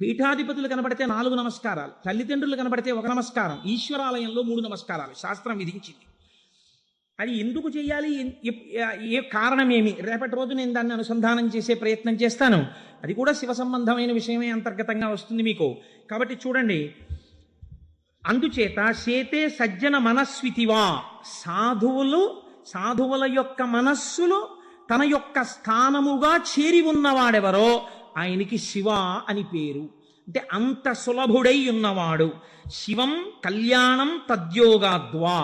పీఠాధిపతులు కనబడితే 4 నమస్కారాలు, తల్లిదండ్రులు కనబడితే 1 నమస్కారం, ఈశ్వరాలయంలో 3 నమస్కారాలు శాస్త్రం విధించింది. అది ఎందుకు చేయాలి, ఏ కారణమేమి, రేపటి రోజు నేను దాన్ని అనుసంధానం చేసే ప్రయత్నం చేస్తాను. అది కూడా శివ సంబంధమైన విషయమే అంతర్గతంగా వస్తుంది మీకు. కాబట్టి చూడండి, అందుచేత చేతే సజ్జన మనస్వితివా, సాధువుల యొక్క మనస్సులు తన యొక్క స్థానముగా చేరి ఉన్నవాడెవరో ఆయనకి శివ అని పేరు. అంటే అంత సులభుడై ఉన్నవాడు. శివం కళ్యాణం తద్యోగాద్వా.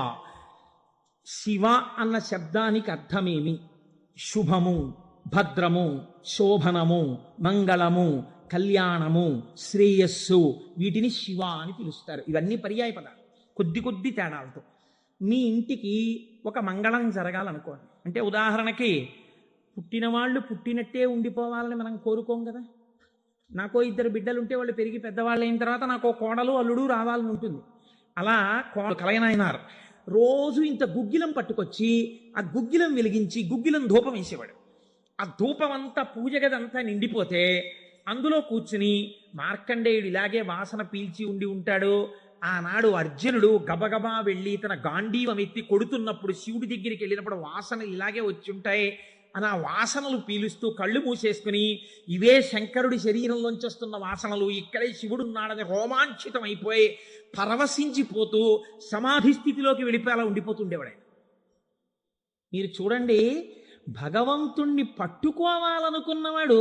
శివ అన్న శబ్దానికి అర్థమేమి? శుభము, భద్రము, శోభనము, మంగళము, కళ్యాణము, శ్రేయస్సు, వీటిని శివ అని పిలుస్తారు. ఇవన్నీ పర్యాయ పదాలు, కొద్ది తేడాలతో. మీ ఇంటికి ఒక మంగళం జరగాలనుకోండి, అంటే ఉదాహరణకి పుట్టిన వాళ్ళు పుట్టినట్టే ఉండిపోవాలని మనం కోరుకోం కదా. నాకో 2 బిడ్డలు ఉంటే వాళ్ళు పెరిగి పెద్దవాళ్ళు అయిన తర్వాత నాకు కోడలు అల్లుడు రావాలని ఉంటుంది. అలా కలయనాయనారు రోజు ఇంత గుగ్గిలం పట్టుకొచ్చి ఆ గుగ్గిలం వెలిగించి గుగ్గిలం ధూపం వేసేవాడు. ఆ ధూపం అంతా పూజ గదంతా నిండిపోతే అందులో కూర్చుని మార్కండేయుడు ఇలాగే వాసన పీల్చి ఉండి ఉంటాడు. ఆనాడు అర్జునుడు గబగబా వెళ్ళి తన గాంధీవం ఎత్తి కొడుతున్నప్పుడు శివుడి దగ్గరికి వెళ్ళినప్పుడు వాసనలు ఇలాగే వచ్చి ఉంటాయి అని ఆ వాసనలు పీలుస్తూ కళ్ళు మూసేసుకుని, ఇవే శంకరుడి శరీరంలోంచి వస్తున్న వాసనలు, ఇక్కడే శివుడు ఉన్నాడని రోమాంచితం అయిపోయి పరవశించిపోతూ సమాధి స్థితిలోకి వెళ్ళిపోయేలా ఉండిపోతుండేవాడు. మీరు చూడండి, భగవంతుణ్ణి పట్టుకోవాలనుకున్నవాడు,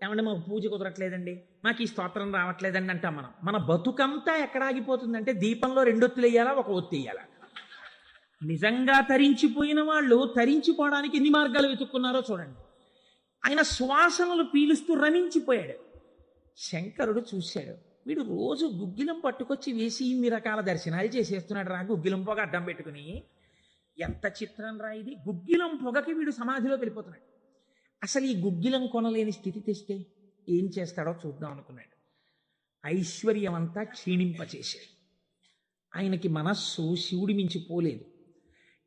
ఏమంటే మాకు పూజ కుదరట్లేదండి, మాకు ఈ స్తోత్రం రావట్లేదండి అంటాం మనం. మన బతుకంతా ఎక్కడ ఆగిపోతుందంటే దీపంలో 2 ఒత్తులు వేయాలా, 1 ఒత్తి వేయాలా. నిజంగా తరించిపోయిన వాళ్ళు తరించిపోవడానికి ఎన్ని మార్గాలు వెతుక్కున్నారో చూడండి. ఆయన సువాసనలు పీలుస్తూ రమించిపోయాడు. శంకరుడు చూశాడు, వీడు రోజు గుగ్గిలం పట్టుకొచ్చి వేసి ఇన్ని రకాల దర్శనాలు చేసేస్తున్నాడు రా, గుగ్గిలం పొగ అడ్డం పెట్టుకుని. ఎంత చిత్రం రా ఇది, గుగ్గిలం పొగకి వీడు సమాధిలోకి వెళ్ళిపోతున్నాడు. అసలు ఈ గుగ్గిలం కొనలేని స్థితి తెస్తే ఏం చేస్తాడో చూద్దాం అనుకున్నాడు. ఐశ్వర్యం అంతా క్షీణింపచేశాడు. ఆయనకి మనస్సు శివుడి మించి పోలేదు.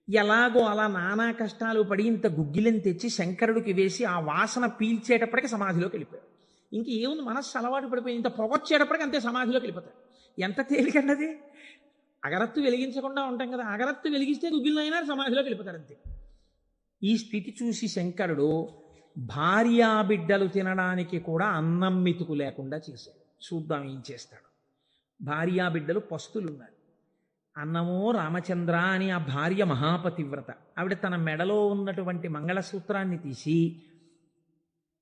ఎలాగో అలా నానా కష్టాలు పడి ఇంత గుగ్గిలం తెచ్చి శంకరుడికి వేసి ఆ వాసన పీల్చేటప్పటికి సమాధిలోకి వెళ్ళిపోయాడు. ఇంక ఏముంది, మనస్సు అలవాటు పడిపోయి ఇంత పొగొచ్చేటప్పటికి అంతే సమాధిలోకి వెళ్ళిపోతాడు. ఎంత తేలికండి. అగరత్తు వెలిగించకుండా ఉంటాం కదా, అగరత్తు వెలిగిస్తే గుగ్గిలం అయినా సమాధిలోకి వెళ్ళిపోతాడు అంతే. ఈ స్థితి చూసి శంకరుడు భార్యాబిడ్డలు తినడానికి కూడా అన్నం మెతుకు లేకుండా చేశాడు. చూద్దాం ఏం చేస్తాడు. భార్యాబిడ్డలు పస్తులున్నారు. అన్నమో రామచంద్ర అని ఆ భార్య మహాపతివ్రత. ఆవిడ తన మెడలో ఉన్నటువంటి మంగళసూత్రాన్ని తీసి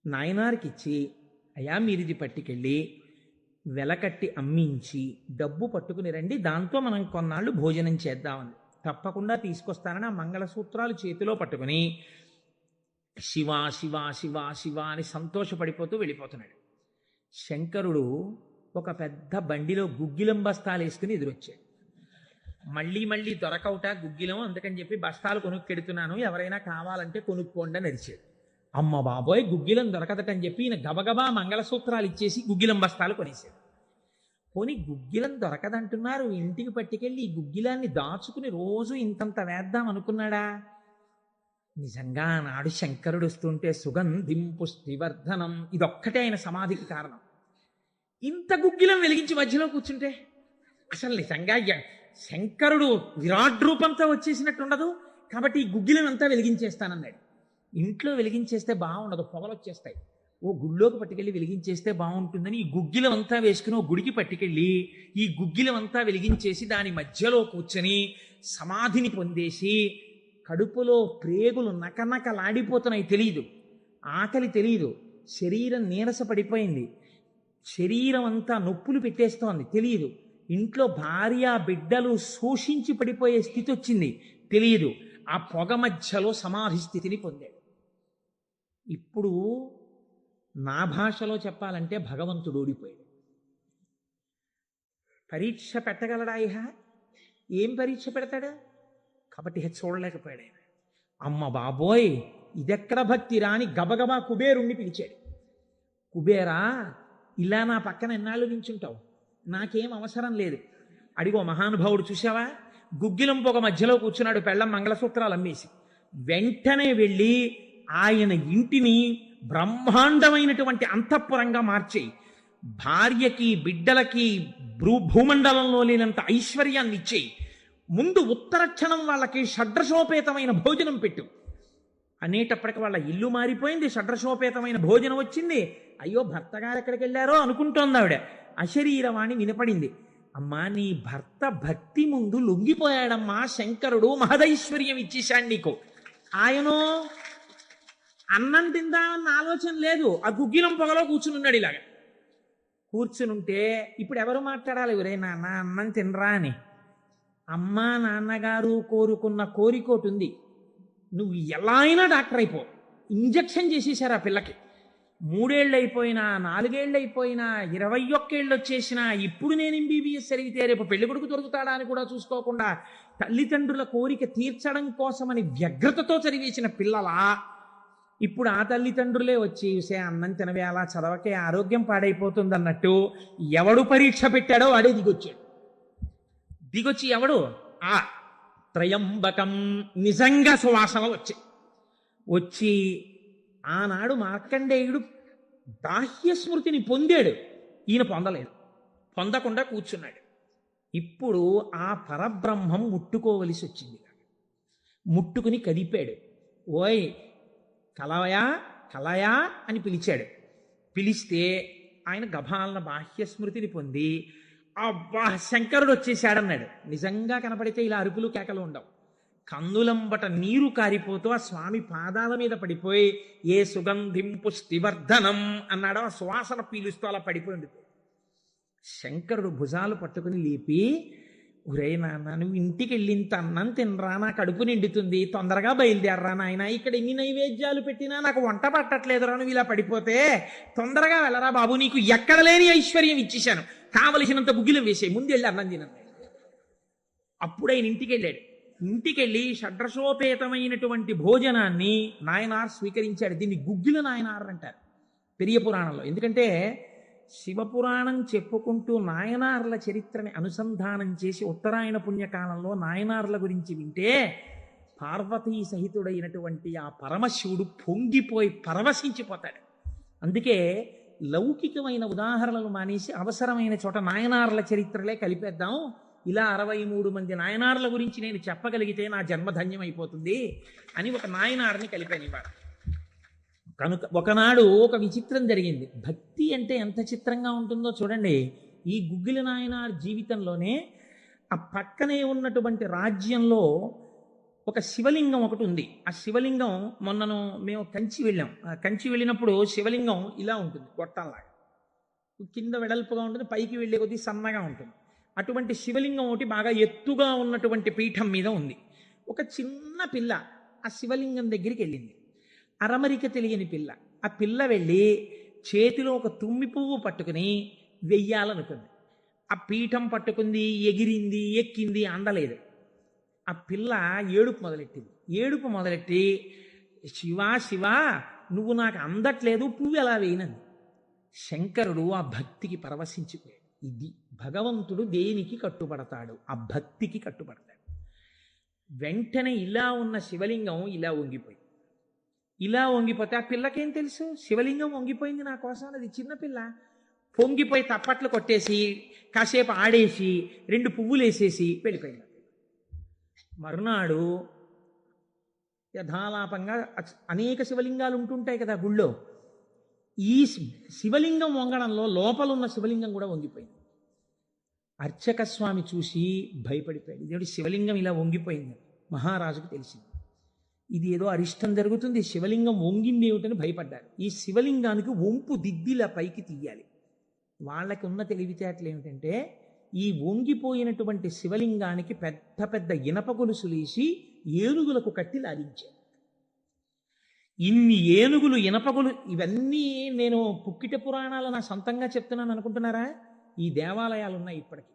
నాయనారికి ఇచ్చి, అయ్యా మీరిది పట్టుకెళ్ళి వెలకట్టి అమ్మించి డబ్బు పట్టుకుని రండి, దాంతో మనం కొన్నాళ్ళు భోజనం చేద్దామని. తప్పకుండా తీసుకొస్తానని ఆ మంగళసూత్రాలు చేతిలో పట్టుకుని శివ శివ శివ శివ అని సంతోషపడిపోతూ వెళ్ళిపోతున్నాడు. శంకరుడు ఒక పెద్ద బండిలో గుగ్గిలం బస్తాలు వేసుకుని ఎదురొచ్చాడు. మళ్ళీ దొరకవుట గుగ్గిలం, అందుకని చెప్పి బస్తాలు కొనుక్కెడుతున్నాను, ఎవరైనా కావాలంటే కొనుక్కోండి అని అరిచాడు. అమ్మ బాబోయ్, గుగ్గిలం దొరకదటని చెప్పి ఈయన గబగబా మంగళసూత్రాలు ఇచ్చేసి గుగ్గిలం బస్తాలు కొనేశాడు. పోనీ గుగ్గిలం దొరకదంటున్నారు, ఇంటికి పట్టుకెళ్ళి ఈ గుగ్గిలాన్ని దాచుకుని రోజు ఇంతంత వేద్దాం అనుకున్నాడా? నిజంగా నాడు శంకరుడు వస్తుంటే సుగంధిం పుష్టివర్ధనం, ఇదొక్కటే ఆయన సమాధికి కారణం. ఇంత గుగ్గిలం వెలిగించి మధ్యలో కూర్చుంటే అసలు నిజంగా శంకరుడు విరాట్ రూపంతో వచ్చేసినట్టు ఉండదు. కాబట్టి ఈ గుగ్గిలం అంతా వెలిగించేస్తానన్నాడు. ఇంట్లో వెలిగించేస్తే బాగుండదు, పొగలు వచ్చేస్తాయి. ఓ గుళ్ళోకి పట్టుకెళ్ళి వెలిగించేస్తే బాగుంటుందని ఈ గుగ్గిలం అంతా వేసుకుని ఓ గుడికి పట్టుకెళ్ళి ఈ గుగ్గిలం అంతా వెలిగించేసి దాని మధ్యలో కూర్చొని సమాధిని పొందేసి, కడుపులో ప్రేగులు నకనకలాడిపోతున్నాయి, తెలియదు, ఆకలి తెలియదు, శరీరం నీరస పడిపోయింది, శరీరం అంతా నొప్పులు పెట్టేస్తోంది, తెలియదు, ఇంట్లో భార్య బిడ్డలు శోషించి పడిపోయే స్థితి వచ్చింది, తెలియదు. ఆ పొగ మధ్యలో సమాధి స్థితిని పొందాడు. ఇప్పుడు నా భాషలో చెప్పాలంటే భగవంతుడు ఓడిపోయాడు. పరీక్ష పెట్టగలడా? ఏం పరీక్ష పెడతాడు? కాబట్టి చూడలేకపోయాడు ఆయన. అమ్మ బాబోయ్, ఇదెక్కడ భక్తి రాని గబగబా కుబేరుణ్ణి పిలిచాడు. కుబేరా, ఇలా నా పక్కన ఎన్నాళ్ళు నించుంటావు, నాకేం అవసరం లేదు. అడిగో మహానుభావుడు చూసావా, గుగ్గిలం పొగ మధ్యలో కూర్చున్నాడు, పెళ్ళం మంగళసూత్రాలు అమ్మేసి. వెంటనే వెళ్ళి ఆయన ఇంటిని బ్రహ్మాండమైనటువంటి అంతఃపురంగా మార్చేయి, భార్యకి బిడ్డలకి భూమండలంలో లేనంత ఐశ్వర్యాన్ని ఇచ్చేయి, ముందు ఉత్తరక్షణం వాళ్ళకి షడ్రశోపేతమైన భోజనం పెట్టు అనేటప్పటికి వాళ్ళ ఇల్లు మారిపోయింది, షడ్రశోపేతమైన భోజనం వచ్చింది. అయ్యో భర్త గారు ఎక్కడికి వెళ్ళారో అనుకుంటోంది ఆవిడ. అశరీరవాణి వినపడింది. అమ్మా నీ భర్త భక్తి ముందు లొంగిపోయాడమ్మా, శంకరుడు మహదైశ్వర్యం ఇచ్చేశాడు నీకు. ఆయనో అన్నం తిందామన్న ఆలోచన లేదు, ఆ గుగ్గిలం పొగలో కూర్చునున్నాడు. ఇలాగా కూర్చునుంటే ఇప్పుడు ఎవరు మాట్లాడాలి? ఎవరే నాన్న అన్నం తినరా అని. అమ్మా నాన్నగారు కోరుకున్న కోరికోటి ఉంది, నువ్వు ఎలా అయినా డాక్టర్ అయిపో. ఇంజక్షన్ చేసేశారు ఆ పిల్లకి. 3 ఏళ్ళు అయిపోయినా, 4 ఏళ్ళు అయిపోయినా, 21 ఏళ్ళు వచ్చేసినా, ఇప్పుడు నేను MBBS చదివితే రేపు పెళ్లి కొడుకు దొరుకుతాడా అని కూడా చూసుకోకుండా తల్లిదండ్రుల కోరిక తీర్చడం కోసమని వ్యగ్రతతో చదివేసిన పిల్లలా ఇప్పుడు ఆ తల్లిదండ్రులే వచ్చి చూసే అన్నం తినవే, అలా చదవకే ఆరోగ్యం పాడైపోతుంది అన్నట్టు ఎవడు పరీక్ష పెట్టాడో వాడే దిగొచ్చి ఎవడు ఆ త్రయంబకం నిజంగా సువాసన వచ్చి ఆనాడు మార్కండేయుడు బాహ్య స్మృతిని పొందాడు, ఈయన పొందలేదు, పొందకుండా కూర్చున్నాడు. ఇప్పుడు ఆ పరబ్రహ్మం ముట్టుకోవలసి వచ్చింది. ముట్టుకుని కదిపాడు. ఓయ్ కలయా కలయా అని పిలిచాడు. పిలిస్తే ఆయన గభాలన బాహ్య స్మృతిని పొంది అబ్బా శంకరుడు వచ్చేసాడన్నాడు. నిజంగా కనపడితే ఇలా అరుపులు కేకలు ఉండవు. కందులంబట నీరు కారిపోతూ ఆ స్వామి పాదాల మీద పడిపోయి ఏ సుగంధిం పుష్టివర్ధనం అన్నాడో ఆ సువాసన పీలుస్తూ అలా పడిపోయింది. శంకరుడు భుజాలు పట్టుకుని లేపి, ఒరే నాన్న నువ్వు ఇంటికి వెళ్ళింత అన్నం తినరా, నా కడుపు నిండుతుంది, తొందరగా బయలుదేరరా నాయన, ఇక్కడ ఎన్ని నైవేద్యాలు పెట్టినా నాకు వంట పట్టట్లేదురా, నువ్వు ఇలా పడిపోతే తొందరగా వెళ్ళరా బాబు, నీకు ఎక్కడ లేని ఐశ్వర్యం ఇచ్చేశాను, కావలసినంత గుగ్గిలం వేసే, ముందు వెళ్ళి అన్నం తినండి. అప్పుడు ఆయన ఇంటికి వెళ్ళాడు. ఇంటికెళ్ళి షడ్రశోపేతమైనటువంటి భోజనాన్ని నాయనార్ స్వీకరించాడు. దీన్ని గుగ్గిల నాయనార్ అంటారు పెరియ పురాణంలో. ఎందుకంటే శివపురాణం చెప్పుకుంటూ నాయనార్ల చరిత్రని అనుసంధానం చేసి ఉత్తరాయణ పుణ్యకాలంలో నాయనార్ల గురించి వింటే పార్వతీ సహితుడైనటువంటి ఆ పరమశివుడు పొంగిపోయి పరవశించిపోతాడు. అందుకే లౌకికమైన ఉదాహరణలు మానేసి అవసరమైన చోట నాయనార్ల చరిత్రలే కలిపేద్దాం. ఇలా 63 మంది నాయనార్ల గురించి నేను చెప్పగలిగితే నా జన్మధన్యం అయిపోతుంది అని ఒక నాయనార్ని కలిపాను ఇవాళ. కనుక ఒకనాడు ఒక విచిత్రం జరిగింది. భక్తి అంటే ఎంత చిత్రంగా ఉంటుందో చూడండి. ఈ గుగ్గిల నాయనార్ జీవితంలోనే ఆ పక్కనే ఉన్నటువంటి రాజ్యంలో ఒక శివలింగం ఒకటి ఉంది. ఆ శివలింగం మొన్నను మేము కంచి వెళ్ళాం. కంచి వెళ్ళినప్పుడు శివలింగం ఇలా ఉంటుంది, గొట్టంలాగా కింద వెడల్పుగా ఉంటుంది, పైకి వెళ్ళే కొద్దీ సన్నగా ఉంటుంది. అటువంటి శివలింగం ఒకటి బాగా ఎత్తుగా ఉన్నటువంటి పీఠం మీద ఉంది. ఒక చిన్న పిల్ల ఆ శివలింగం దగ్గరికి వెళ్ళింది. అరమరిక తెలియని పిల్ల. ఆ పిల్ల వెళ్ళి చేతిలో ఒక తుమ్మి పువ్వు పట్టుకుని వెయ్యాలనుకుంది. ఆ పీఠం పట్టుకుంది, ఎగిరింది, ఎక్కింది, అందలేదు. ఆ పిల్ల ఏడుపు మొదలెట్టి శివా శివా నువ్వు నాకు అందట్లేదు, పువ్వు ఎలా వేయనంది. శంకరుడు ఆ భక్తికి పరవశించిపోయాడు. ఇది భగవంతుడు దేనికి కట్టుబడతాడు? ఆ భక్తికి కట్టుబడతాడు. వెంటనే ఇలా ఉన్న శివలింగం ఇలా వంగిపోతే ఆ పిల్లకేం తెలుసు? శివలింగం వంగిపోయింది నా కోసం, అది చిన్నపిల్ల. పొంగిపోయి తప్పట్లు కొట్టేసి కాసేపు ఆడేసి 2 పువ్వులు వేసేసి వెళ్ళిపోయింది. మరునాడు యథాలాపంగా అనేక శివలింగాలు ఉంటుంటాయి కదా గుళ్ళో. ఈ శివలింగం వంగడంలో లోపలున్న శివలింగం కూడా వంగిపోయింది. అర్చక స్వామి చూసి భయపడిపోయాడు. ఇదేంటి శివలింగం ఇలా వంగిపోయింది? మహారాజుకు తెలిసింది. ఇది ఏదో అరిష్టం జరుగుతుంది, శివలింగం వంగింది ఏమిటని భయపడ్డారు. ఈ శివలింగానికి వంపు దిద్దిలా పైకి తీయాలి. వాళ్ళకి ఉన్న తెలివితేటలు ఏమిటంటే ఈ వంగిపోయినటువంటి శివలింగానికి పెద్ద పెద్ద ఇనప గొలుసులేసి ఏనుగులకు కట్టి లాగించారు. ఇన్ని ఏనుగులు, ఇనపగులు, ఇవన్నీ నేను పుక్కిట పురాణాలు నా సొంతంగా చెప్తున్నాను అనుకుంటున్నారా? ఈ దేవాలయాలు ఉన్నాయి ఇప్పటికీ.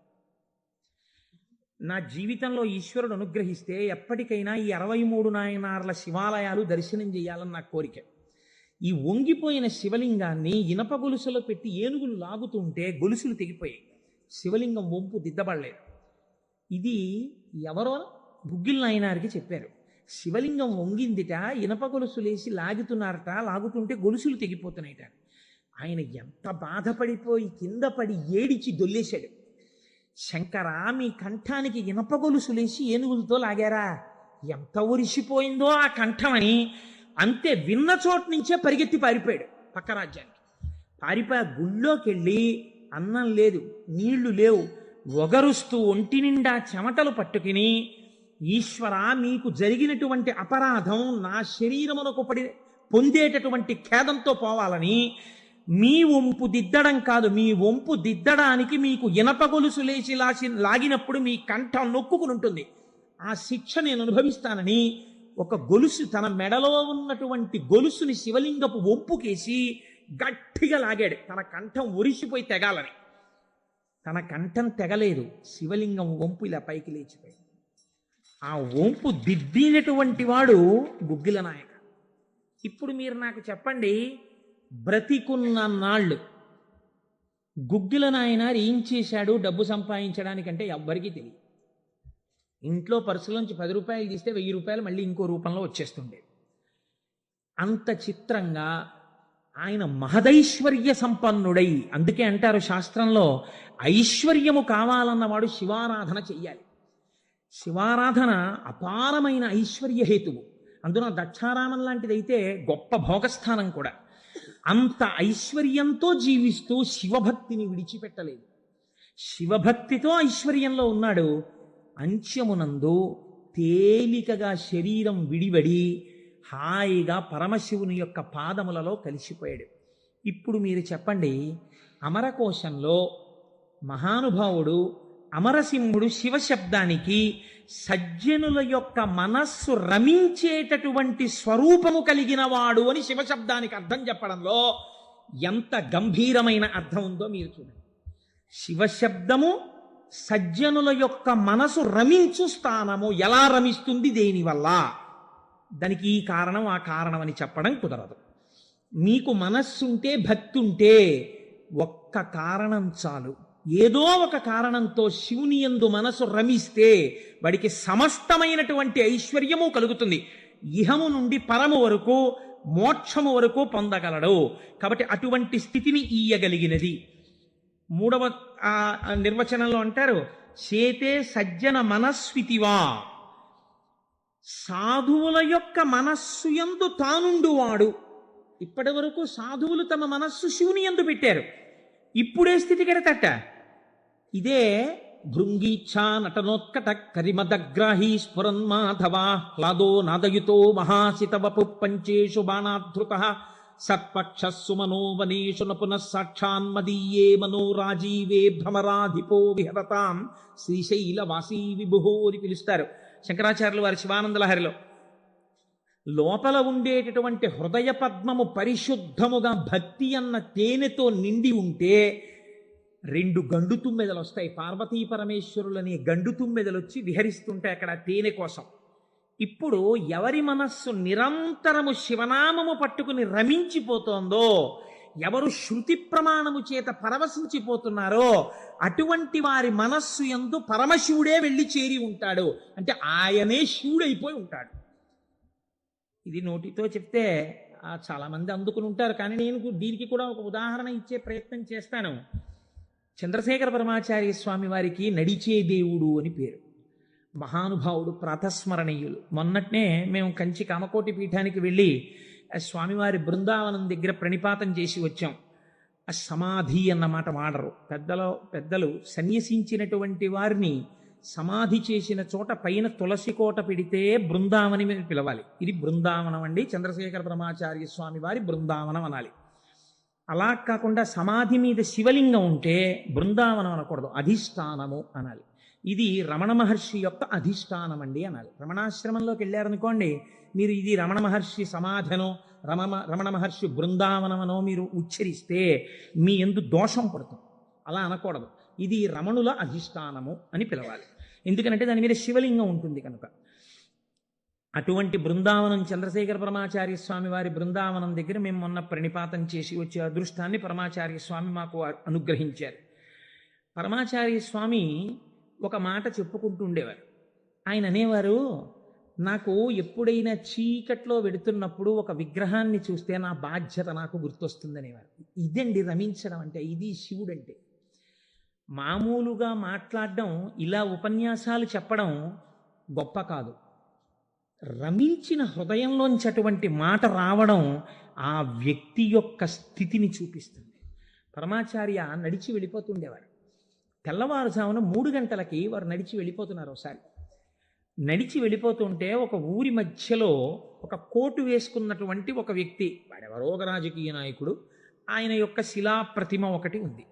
నా జీవితంలో ఈశ్వరుడు అనుగ్రహిస్తే ఎప్పటికైనా ఈ 63 నాయనార్ల శివాలయాలు దర్శనం చేయాలని నా కోరిక. ఈ వంగిపోయిన శివలింగాన్ని ఇనప గొలుసులో పెట్టి ఏనుగులు లాగుతుంటే గొలుసులు తెగిపోయాయి, శివలింగం వంపు దిద్దబడలేదు. ఇది ఎవరో గుగ్గిల నాయనారికి చెప్పారు. శివలింగం వంగిందిట, ఇనప గొలుసులేసి లాగుతున్నారట, లాగుతుంటే గొలుసులు తెగిపోతున్నాయిట. ఆయన ఎంత బాధపడిపోయి కింద పడి ఏడిచి దొల్లేశాడు. శంకరా, మీ కంఠానికి ఇనప గొలుసులేసి ఏనుగులతో లాగారా? ఎంత ఉరిసిపోయిందో ఆ కంఠమని. అంతే, విన్న చోటు నుంచే పరిగెత్తి పారిపోయాడు పక్క రాజ్యానికి. పారిపోయి గుళ్ళోకి వెళ్ళి అన్నం లేదు, నీళ్లు లేవు, ఒగరుస్తూ ఒంటి నిండా చెమటలు పట్టుకుని, ఈశ్వర, మీకు జరిగినటువంటి అపరాధం నా శరీరమునకు పొందేటటువంటి ఖేదంతో పోవాలని మీ వంపు దిద్దడం కాదు, మీ వంపు దిద్దడానికి మీకు ఇనప గొలుసు లేచి లాగినప్పుడు మీ కంఠం నొక్కుకుని ఉంటుంది, ఆ శిక్ష నేను అనుభవిస్తానని ఒక గొలుసు, తన మెడలో ఉన్నటువంటి గొలుసుని శివలింగపు వంపుకేసి గట్టిగా లాగాడు, తన కంఠం ఉరిసిపోయి తెగాలని. తన కంఠం తెగలేదు, శివలింగం వంపు ఇలా పైకి లేచిపోయింది. ఆ వంపు దిద్దినటువంటి వాడు గుగ్గిల నాయక. ఇప్పుడు మీరు నాకు చెప్పండి, బ్రతికున్న నాళ్ళు గుగ్గిల నాయనారు ఏం చేశాడు డబ్బు సంపాదించడానికంటే ఎవ్వరికీ తెలియదు. ఇంట్లో పర్సులోంచి 10 రూపాయలు తీస్తే 1000 రూపాయలు మళ్ళీ ఇంకో రూపంలో వచ్చేస్తుండే. అంత చిత్రంగా ఆయన మహదైశ్వర్య సంపన్నుడై, అందుకే అంటారు శాస్త్రంలో, ఐశ్వర్యము కావాలన్నవాడు శివారాధన చెయ్యాలి. శివారాధన అపారమైన ఐశ్వర్య హేతువు. అందున దక్షారామం లాంటిదైతే గొప్ప భోగస్థానం కూడా. అంత ఐశ్వర్యంతో జీవిస్తూ శివభక్తిని విడిచిపెట్టలేదు. శివభక్తితో ఐశ్వర్యంలో ఉన్నాడు. అంత్యమునందు తేలికగా శరీరం విడిబడి హాయిగా పరమశివుని యొక్క పాదములలో కలిసిపోయాడు. ఇప్పుడు మీరు చెప్పండి, అమరకోశంలో మహానుభావుడు అమరసింహుడు శివశబ్దానికి సజ్జనుల యొక్క మనస్సు రమించేటటువంటి స్వరూపము కలిగిన వాడు అని శివశబ్దానికి అర్థం చెప్పడంలో ఎంత గంభీరమైన అర్థం ఉందో మీరు చూడండి. శివశబ్దము సజ్జనుల యొక్క మనసు రమించు స్థానము. ఎలా రమిస్తుంది? దేనివల్ల? దానికి ఈ కారణం ఆ కారణం అని చెప్పడం కుదరదు. మీకు మనస్సుంటే, భక్తి ఉంటే ఒక్క కారణం చాలు. ఏదో ఒక కారణంతో శివుని యందు మనసు రమిస్తే వాడికి సమస్తమైనటువంటి ఐశ్వర్యము కలుగుతుంది. ఇహము నుండి పరము వరకు, మోక్షము వరకు పొందగలడు. కాబట్టి అటువంటి స్థితిని ఇయ్యగలిగినది. 3వ నిర్వచనంలో అంటారు, చేతే సజ్జన మనస్వితివా. సాధువుల యొక్క మనస్సు యందు తానుండువాడు. ఇప్పటి వరకు సాధువులు తమ మనస్సు శివుని యందు పెట్టారు. ఇప్పుడే స్థితి కడతట. ఇదే భృంగీచ్ఛా నటనోత్కట కరిమదగ్రాహీ స్ఫురన్మాధవా హ్లాదో నాదయుతో మహాసితవపు పంచేషు బాణాధృత సత్పక్షస్సు మనోవనేషు న పునః సాక్షాన్మదీయే మనోరాజీవే భ్రమరాధిపో విహరతాం శ్రీశైలవాసీ విభుహో అని పిలుస్తారు శంకరాచార్యులు వారి శివానందలహరిలో. లోపల ఉండేటటువంటి హృదయ పద్మము పరిశుద్ధముగా భక్తి అన్న తేనెతో నిండి ఉంటే 2 గండు తుమ్మెదలు వస్తాయి. పార్వతీ పరమేశ్వరులని గండు తుమ్మెదలు వచ్చి విహరిస్తుంటే అక్కడ తేనె కోసం. ఇప్పుడు ఎవరి మనస్సు నిరంతరము శివనామము పట్టుకుని రమించిపోతోందో, ఎవరు శృతి ప్రమాణము చేత పరవశించిపోతున్నారో అటువంటి వారి మనస్సు యందు పరమశివుడే వెళ్ళి చేరి ఉంటాడు. అంటే ఆయనే శివుడైపోయి ఉంటాడు. ఇది నోటితో చెప్తే చాలామంది అందుకుని ఉంటారు. కానీ నేను దీనికి కూడా ఒక ఉదాహరణ ఇచ్చే ప్రయత్నం చేస్తాను. చంద్రశేఖర పరమాచార్య స్వామి వారికి నడిచే దేవుడు అని పేరు. మహానుభావుడు, ప్రాతస్మరణీయులు. మొన్నట్నే మేము కంచి కామకోటి పీఠానికి వెళ్ళి స్వామివారి బృందావనం దగ్గర ప్రణిపాతం చేసి వచ్చాం. ఆ సమాధి అన్నమాట వాడరు పెద్దలు సన్యసించినటువంటి వారిని సమాధి చేసిన చోట పైన తులసి కోట పెడితే బృందావనం అని పిలవాలి. ఇది బృందావనం అండి, చంద్రశేఖర పరమాచార్య స్వామి వారి బృందావనం అనాలి. అలా కాకుండా సమాధి మీద శివలింగం ఉంటే బృందావనం అనకూడదు, అధిష్టానము అనాలి. ఇది రమణ మహర్షి యొక్క అధిష్టానం అండి అనాలి. రమణాశ్రమంలోకి వెళ్ళారనుకోండి, మీరు ఇది రమణ మహర్షి సమాధనో రమణ మహర్షి బృందావనమనో మీరు ఉచ్చరిస్తే మీ యందు దోషం పడుతుంది. అలా అనకూడదు. ఇది రమణుల అధిష్టానము అని పిలవాలి. ఎందుకంటే దాని మీద శివలింగం ఉంటుంది కనుక. అటువంటి బృందావనం చంద్రశేఖర పరమాచార్య స్వామి వారి బృందావనం దగ్గర మేము మొన్న ప్రణిపాతం చేసి వచ్చే అదృష్టాన్ని పరమాచార్య స్వామి మాకు అనుగ్రహించారు. పరమాచార్య స్వామి ఒక మాట చెప్పుకుంటూ ఉండేవారు. ఆయన అనేవారు, నాకు ఎప్పుడైనా చీకట్లో వెడుతున్నప్పుడు ఒక విగ్రహాన్ని చూస్తే నా బాధ్యత నాకు గుర్తొస్తుందనేవారు. ఇదండి రమించడం అంటే, ఇది శివుడు అంటే. మామూలుగా మాట్లాడడం, ఇలా ఉపన్యాసాలు చెప్పడం గొప్ప కాదు. రమించిన హృదయంలోంచి అటువంటి మాట రావడం ఆ వ్యక్తి యొక్క స్థితిని చూపిస్తుంది. పరమాచార్య నడిచి వెళ్ళిపోతుండేవారు. తెల్లవారుజామున 3 గంటలకి వారు నడిచి వెళ్ళిపోతున్నారు. ఒకసారి నడిచి వెళ్ళిపోతుంటే ఒక ఊరి మధ్యలో ఒక కోటు వేసుకున్నటువంటి ఒక వ్యక్తి, వాడెవరో ఒక రాజకీయ నాయకుడు, ఆయన యొక్క శిలా ప్రతిమ ఒకటి ఉంది.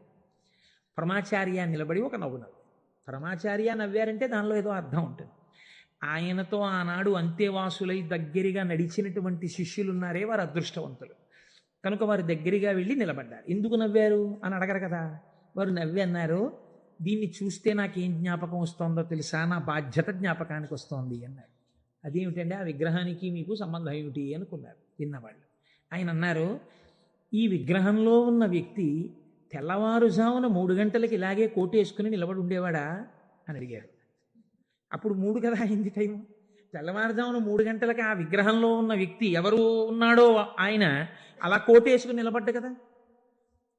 పరమాచార్య నిలబడి ఒక నవ్వు నవ్వు. పరమాచార్య నవ్వారంటే దానిలో ఏదో అర్థం ఉంటుంది. ఆయనతో ఆనాడు అంతేవాసులై దగ్గరగా నడిచినటువంటి శిష్యులున్నారే, వారు అదృష్టవంతులు కనుక వారు దగ్గరగా వెళ్ళి నిలబడ్డారు. ఎందుకు నవ్వారు అని అడగరు కదా. వారు నవ్వి అన్నారు, దీన్ని చూస్తే నాకేం జ్ఞాపకం వస్తుందో తెలుసా, నా బాధ్యత జ్ఞాపకానికి వస్తోంది అన్నారు. అదేమిటండి, ఆ విగ్రహానికి మీకు సంబంధం ఏమిటి అనుకున్నారు విన్నవాళ్ళు. ఆయన అన్నారు, ఈ విగ్రహంలో ఉన్న వ్యక్తి తెల్లవారుజామున 3 గంటలకి ఇలాగే కోటేసుకుని నిలబడి ఉండేవాడా అని అడిగారు. అప్పుడు 3 కదా అయింది టైం. తెల్లవారుజామున 3 గంటలకి ఆ విగ్రహంలో ఉన్న వ్యక్తి ఎవరు ఉన్నాడో ఆయన అలా కోటేసుకుని నిలబడ్డ కదా.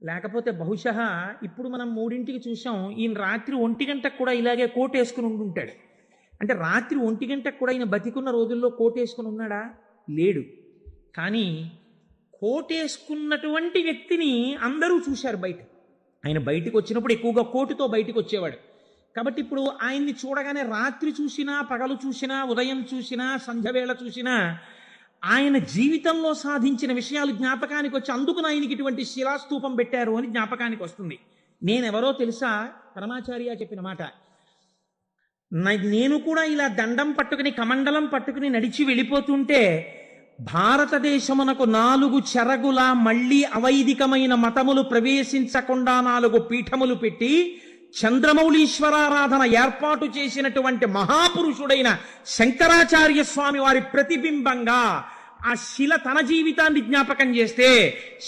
లేకపోతే బహుశः ఇప్పుడు మనం 3ంటికి చూసాం, ఈయన రాత్రి 1 గంటకు కూడా ఇలాగే కోటేసుకుని ఉంటుంటాడు. అంటే రాత్రి 1 గంటకు కూడా ఈయన బతికున్న రోజుల్లో కోటేసుకుని ఉన్నాడా? లేడు. కానీ కోటేసుకున్నటువంటి వ్యక్తిని అందరూ చూశారు బయట. ఆయన బయటికి వచ్చినప్పుడు ఎక్కువగా కోటుతో బయటికి వచ్చేవాడు. కాబట్టి ఇప్పుడు ఆయన్ని చూడగానే రాత్రి చూసినా, పగలు చూసినా, ఉదయం చూసినా, సంధ్యవేళ చూసినా ఆయన జీవితంలో సాధించిన విషయాలు జ్ఞాపకానికి వచ్చి, అందుకు ఆయనకి ఇటువంటి శిలాస్తూపం పెట్టారు అని జ్ఞాపకానికి వస్తుంది. నేనెవరో తెలుసా? పరమాచార్య చెప్పిన మాట. నేను కూడా ఇలా దండం పట్టుకుని, కమండలం పట్టుకుని నడిచి వెళ్ళిపోతుంటే భారతదేశమునకు 4 చెరగుల మళ్ళీ అవైదికమైన మతములు ప్రవేశించకుండా 4 పీఠములు పెట్టి చంద్రమౌళీశ్వరారాధన ఏర్పాటు చేసినటువంటి మహాపురుషుడైన శంకరాచార్య స్వామి వారి ప్రతిబింబంగా ఆ శిల తన జీవితాన్ని జ్ఞాపకం చేస్తే,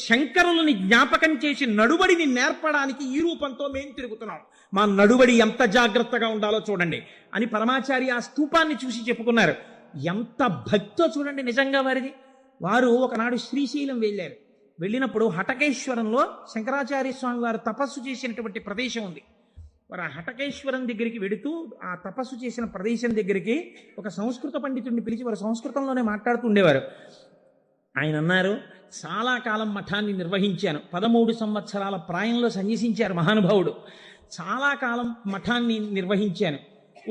శంకరులని జ్ఞాపకం చేసి నడుబడిని నేర్పడానికి ఈ రూపంతో మేము తిరుగుతున్నాం. మా నడుబడి ఎంత జాగ్రత్తగా ఉండాలో చూడండి అని పరమాచార్య ఆ స్తూపాన్ని చూసి చెప్పుకున్నారు. ఎంత భక్తో చూడండి నిజంగా వారిది. వారు ఒకనాడు శ్రీశైలం వెళ్ళారు. వెళ్ళినప్పుడు హటకేశ్వరంలో శంకరాచార్య స్వామి వారు తపస్సు చేసినటువంటి ప్రదేశం ఉంది. వారు ఆ హటకేశ్వరం దగ్గరికి వెడుతూ ఆ తపస్సు చేసిన ప్రదేశం దగ్గరికి ఒక సంస్కృత పండితుడిని పిలిచి వారు సంస్కృతంలోనే మాట్లాడుతూ ఉండేవారు. ఆయన అన్నారు, చాలా కాలం మఠాన్ని నిర్వహించాను. 13 సంవత్సరాల ప్రాయంలో సన్యసించారు మహానుభావుడు. చాలా కాలం మఠాన్ని నిర్వహించాను.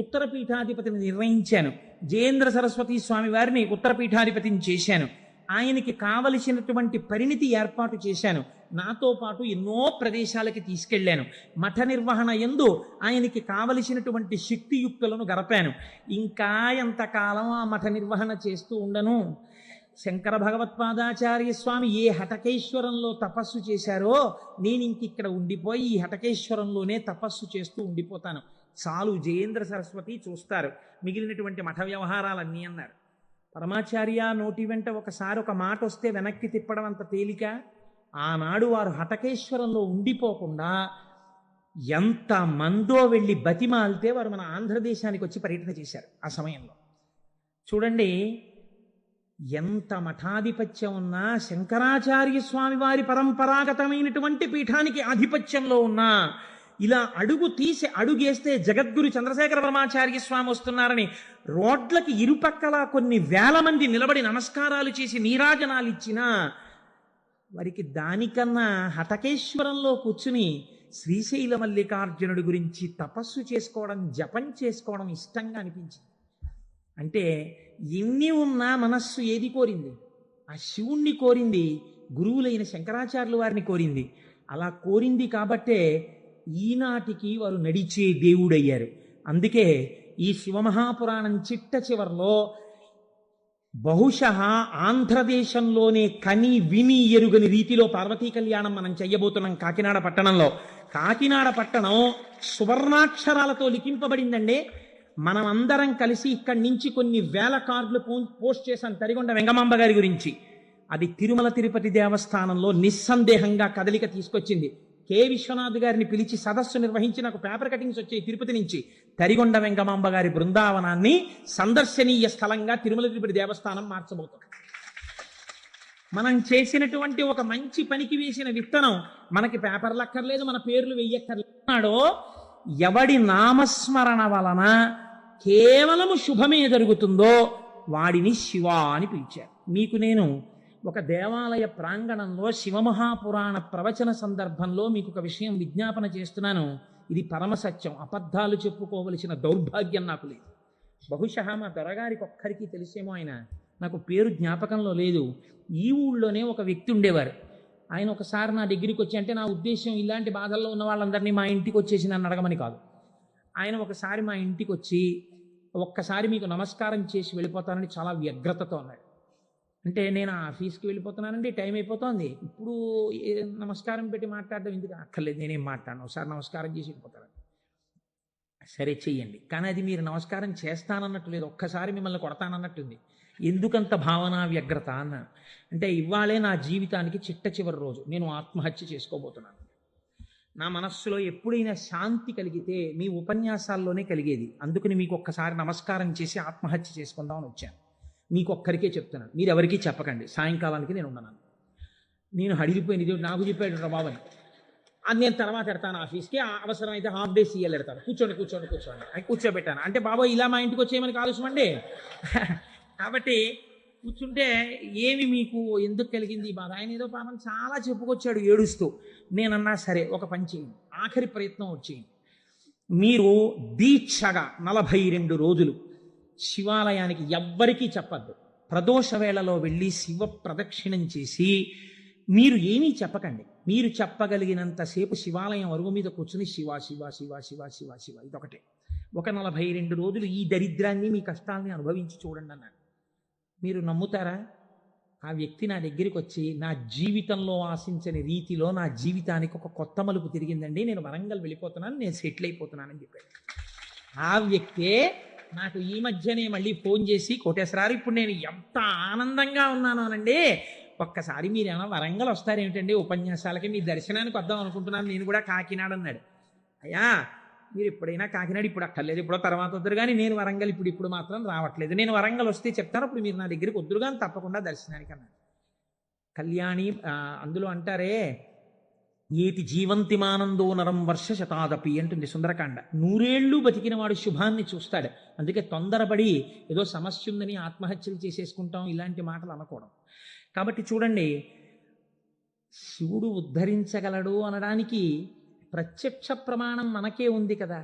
ఉత్తర పీఠాధిపతిని నిర్వహించాను. జయేంద్ర సరస్వతి స్వామి వారిని ఉత్తర పీఠాధిపతిని చేశాను. ఆయనకి కావలసినటువంటి పరిణితి ఏర్పాటు చేశాను. నాతో పాటు ఎన్నో ప్రదేశాలకి తీసుకెళ్లాను. మఠ నిర్వహణ యందు ఆయనకి కావలసినటువంటి శక్తియుక్తులను గరపాను. ఇంకా ఎంతకాలం ఆ మఠ నిర్వహణ చేస్తూ ఉండను? శంకర భగవత్పాదాచార్య స్వామి ఏ హటకేశ్వరంలో తపస్సు చేశారో నేను ఇంకిక్కడ ఉండిపోయి ఈ హటకేశ్వరంలోనే తపస్సు చేస్తూ ఉండిపోతాను. చాలు, జయేంద్ర సరస్వతి చూస్తారు మిగిలినటువంటి మఠ వ్యవహారాలన్నీ అన్నారు. పరమాచార్య నోటి వెంట ఒకసారి ఒక మాట వస్తే వెనక్కి తిప్పడం అంత తేలిక. ఆనాడు వారు హటకేశ్వరంలో ఉండిపోకుండా ఎంత మందో వెళ్ళి బతిమాలితే వారు మన ఆంధ్రదేశానికి వచ్చి పర్యటన చేశారు. ఆ సమయంలో చూడండి, ఎంత మఠాధిపత్యం ఉన్నా, శంకరాచార్య స్వామి వారి పరంపరాగతమైనటువంటి పీఠానికి ఆధిపత్యంలో ఉన్నా, ఇలా అడుగు తీసి అడుగేస్తే జగద్గురు చంద్రశేఖర పరమాచార్య స్వామి వస్తున్నారని రోడ్లకి ఇరుపక్కల కొన్ని వేల మంది నిలబడి నమస్కారాలు చేసి నీరాజనాలు ఇచ్చినా వారికి దానికన్నా హటకేశ్వరంలో కూర్చుని శ్రీశైల మల్లికార్జునుడి గురించి తపస్సు చేసుకోవడం, జపం చేసుకోవడం ఇష్టంగా అనిపించింది. అంటే ఎన్ని ఉన్నా మనస్సు ఏది కోరింది? ఆ శివుణ్ణి కోరింది, గురువులైన శంకరాచార్యుల వారిని కోరింది. అలా కోరింది కాబట్టే ఈనాటికి వారు నడిచే దేవుడయ్యారు. అందుకే ఈ శివమహాపురాణం చిట్ట చివర్లో బహుశः ఆంధ్రదేశంలోనే కని విని ఎరుగని రీతిలో పార్వతీ కళ్యాణం మనం చెయ్యబోతున్నాం కాకినాడ పట్టణంలో. కాకినాడ పట్టణం సువర్ణాక్షరాలతో లిఖింపబడిందండి. మనం అందరం కలిసి ఇక్కడి నుంచి కొన్ని వేల కార్డులు పోస్ట్ చేశాం తరిగొండ వెంగమాంబ గారి గురించి. అది తిరుమల తిరుపతి దేవస్థానంలో నిస్సందేహంగా కదలిక తీసుకొచ్చింది. కె విశ్వనాథ్ గారిని పిలిచి సదస్సు నిర్వహించి నాకు పేపర్ కటింగ్స్ వచ్చాయి తిరుపతి నుంచి. తరిగొండ వెంగమాంబ గారి బృందావనాన్ని సందర్శనీయ స్థలంగా తిరుమల తిరుపతి దేవస్థానం మార్చబోతుంది. మనం చేసినటువంటి ఒక మంచి పనికి వేసిన విత్తనం మనకి పేపర్లు అక్కర్లేదు, మన పేర్లు వెయ్యక్కర్లేదో, ఎవడి నామస్మరణ వలన కేవలము శుభమే జరుగుతుందో వాడిని శివ అని పిలిచారు. మీకు నేను ఒక దేవాలయ ప్రాంగణంలో శివమహాపురాణ ప్రవచన సందర్భంలో మీకు ఒక విషయం విజ్ఞాపన చేస్తున్నాను. ఇది పరమసత్యం, అబద్ధాలు చెప్పుకోవలసిన దౌర్భాగ్యం నాకు లేదు. బహుశా మా దొరగారికి ఒక్కరికి తెలిసేమో, ఆయన నాకు పేరు జ్ఞాపకంలో లేదు. ఈ ఊళ్ళోనే ఒక వ్యక్తి ఉండేవారు. ఆయన ఒకసారి నా దగ్గరికి వచ్చి, అంటే నా ఉద్దేశం ఇలాంటి బాధల్లో ఉన్న వాళ్ళందరినీ మా ఇంటికి వచ్చేసి నన్ను అడగమని కాదు. ఆయన ఒకసారి మా ఇంటికి వచ్చి ఒక్కసారి మీకు నమస్కారం చేసి వెళ్ళిపోతానని చాలా వ్యగ్రతతో అన్నాడు. అంటే నేను ఆఫీస్కి వెళ్ళిపోతున్నానండి, టైం అయిపోతుంది, ఇప్పుడు నమస్కారం పెట్టి మాట్లాడడం ఎందుకు? అక్కర్లేదు, నేనేం మాట్లాడను, ఒకసారి నమస్కారం చేసి వెళ్ళిపోతాను. సరే చెయ్యండి, కానీ అది మీరు నమస్కారం చేస్తానన్నట్టు లేదు, ఒక్కసారి మిమ్మల్ని కొడతానన్నట్టుంది. ఎందుకంత భావన వ్యగ్రత అన్న అంటే, ఇవాళే నా జీవితానికి చిట్ట చివరి రోజు, నేను ఆత్మహత్య చేసుకోబోతున్నాను. నా మనస్సులో ఎప్పుడైనా శాంతి కలిగితే మీ ఉపన్యాసాల్లోనే కలిగేది. అందుకని మీకు ఒక్కసారి నమస్కారం చేసి ఆత్మహత్య చేసుకుందామని వచ్చాను. మీకు ఒక్కరికే చెప్తున్నాను, మీరు ఎవరికీ చెప్పకండి. సాయంకాలానికి నేను ఉన్నాను. నేను హడిలిపోయింది, నాకు చెప్పాడు బాబని. అది నేను తర్వాత ఎడతాను ఆఫీస్కి, అవసరమైతే హాఫ్ డే సీఎల్ ఎడతాను. కూర్చోండి అని కూర్చోబెట్టాను. అంటే బాబా ఇలా మా ఇంటికి వచ్చేయమని కాలుష్యమండి. కాబట్టి కూర్చుంటే ఏమి మీకు ఎందుకు కలిగింది ఈ బాధ? ఆయన ఏదో పాపం చాలా చెప్పుకొచ్చాడు ఏడుస్తూ. నేనన్నా సరే ఒక పని చేయండి, ఆఖరి ప్రయత్నం వచ్చేయండి. మీరు దీక్షగా 42 రోజులు శివాలయానికి ఎవ్వరికీ చెప్పద్దు. ప్రదోష వేళలో వెళ్ళి శివ ప్రదక్షిణం చేసి మీరు ఏమీ చెప్పకండి. మీరు చెప్పగలిగినంతసేపు శివాలయం అరుగు మీద కూర్చుని శివ శివ శివ శివ శివ శివ ఇదొకటే. ఒక 42 రోజులు ఈ దరిద్రాన్ని, మీ కష్టాలని అనుభవించి చూడండి అన్నాడు. మీరు నమ్ముతారా? ఆ వ్యక్తి నా దగ్గరికి వచ్చి, నా జీవితంలో ఆశించని రీతిలో నా జీవితానికి ఒక కొత్త మలుపు తిరిగిందండి, నేను వరంగల్ వెళ్ళిపోతున్నాను, నేను సెటిల్ అయిపోతున్నానని చెప్పాడు. ఆ వ్యక్తే నాకు ఈ మధ్యనే మళ్ళీ ఫోన్ చేసి, కోటేశ్వరారు ఇప్పుడు నేను ఎంత ఆనందంగా ఉన్నానోనండి, ఒక్కసారి మీరేమన్నా వరంగల్ వస్తారేమిటండి ఉపన్యాసాలకి, మీ దర్శనానికి వద్దాం అనుకుంటున్నాను, నేను కూడా కాకినాడ అన్నాడు. అయ్యా మీరు ఎప్పుడైనా కాకినాడ ఇప్పుడు అక్కర్లేదు, ఇప్పుడు తర్వాత వద్దురు కానీ, నేను వరంగల్ ఇప్పుడు మాత్రం రావట్లేదు, నేను వరంగల్ వస్తే చెప్తాను, అప్పుడు మీరు నా దగ్గరికి వద్దురు కానీ తప్పకుండా దర్శనానికి అన్నాడు. కళ్యాణి అందులో అంటారే, ఏతి జీవంతిమానందో నరం వర్ష శతాదపి అంటుంది సుందరకాండ. 100 ఏళ్ళు బతికిన వాడు శుభాన్ని చూస్తాడు. అందుకే తొందరపడి ఏదో సమస్య ఉందని ఆత్మహత్యలు చేసేసుకుంటాం, ఇలాంటి మాటలు అనకూడదు. కాబట్టి చూడండి, శివుడు ఉద్ధరించగలడు అనడానికి ప్రత్యక్ష ప్రమాణం మనకే ఉంది కదా.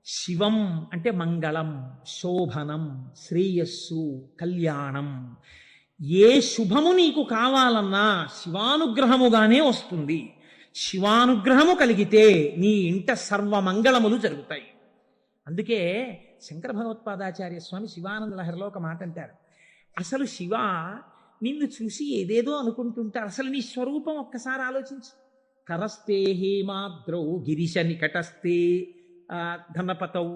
శివం అంటే మంగళం, శోభనం, శ్రేయస్సు, కళ్యాణం. ఏ శుభము నీకు కావాలన్నా శివానుగ్రహముగానే వస్తుంది. శివానుగ్రహము కలిగితే నీ ఇంట సర్వమంగళములు జరుగుతాయి. అందుకే శంకర భగవత్పాదాచార్య స్వామి శివానంద లహరిలో ఒక మాట అంటారు, అసలు శివ నిన్ను చూసి ఏదేదో అనుకుంటుంటారు, అసలు నీ స్వరూపం ఒక్కసారి ఆలోచించు. కరస్తే హేమాద్రౌ గిరిశ నికటస్తే ధనపతౌ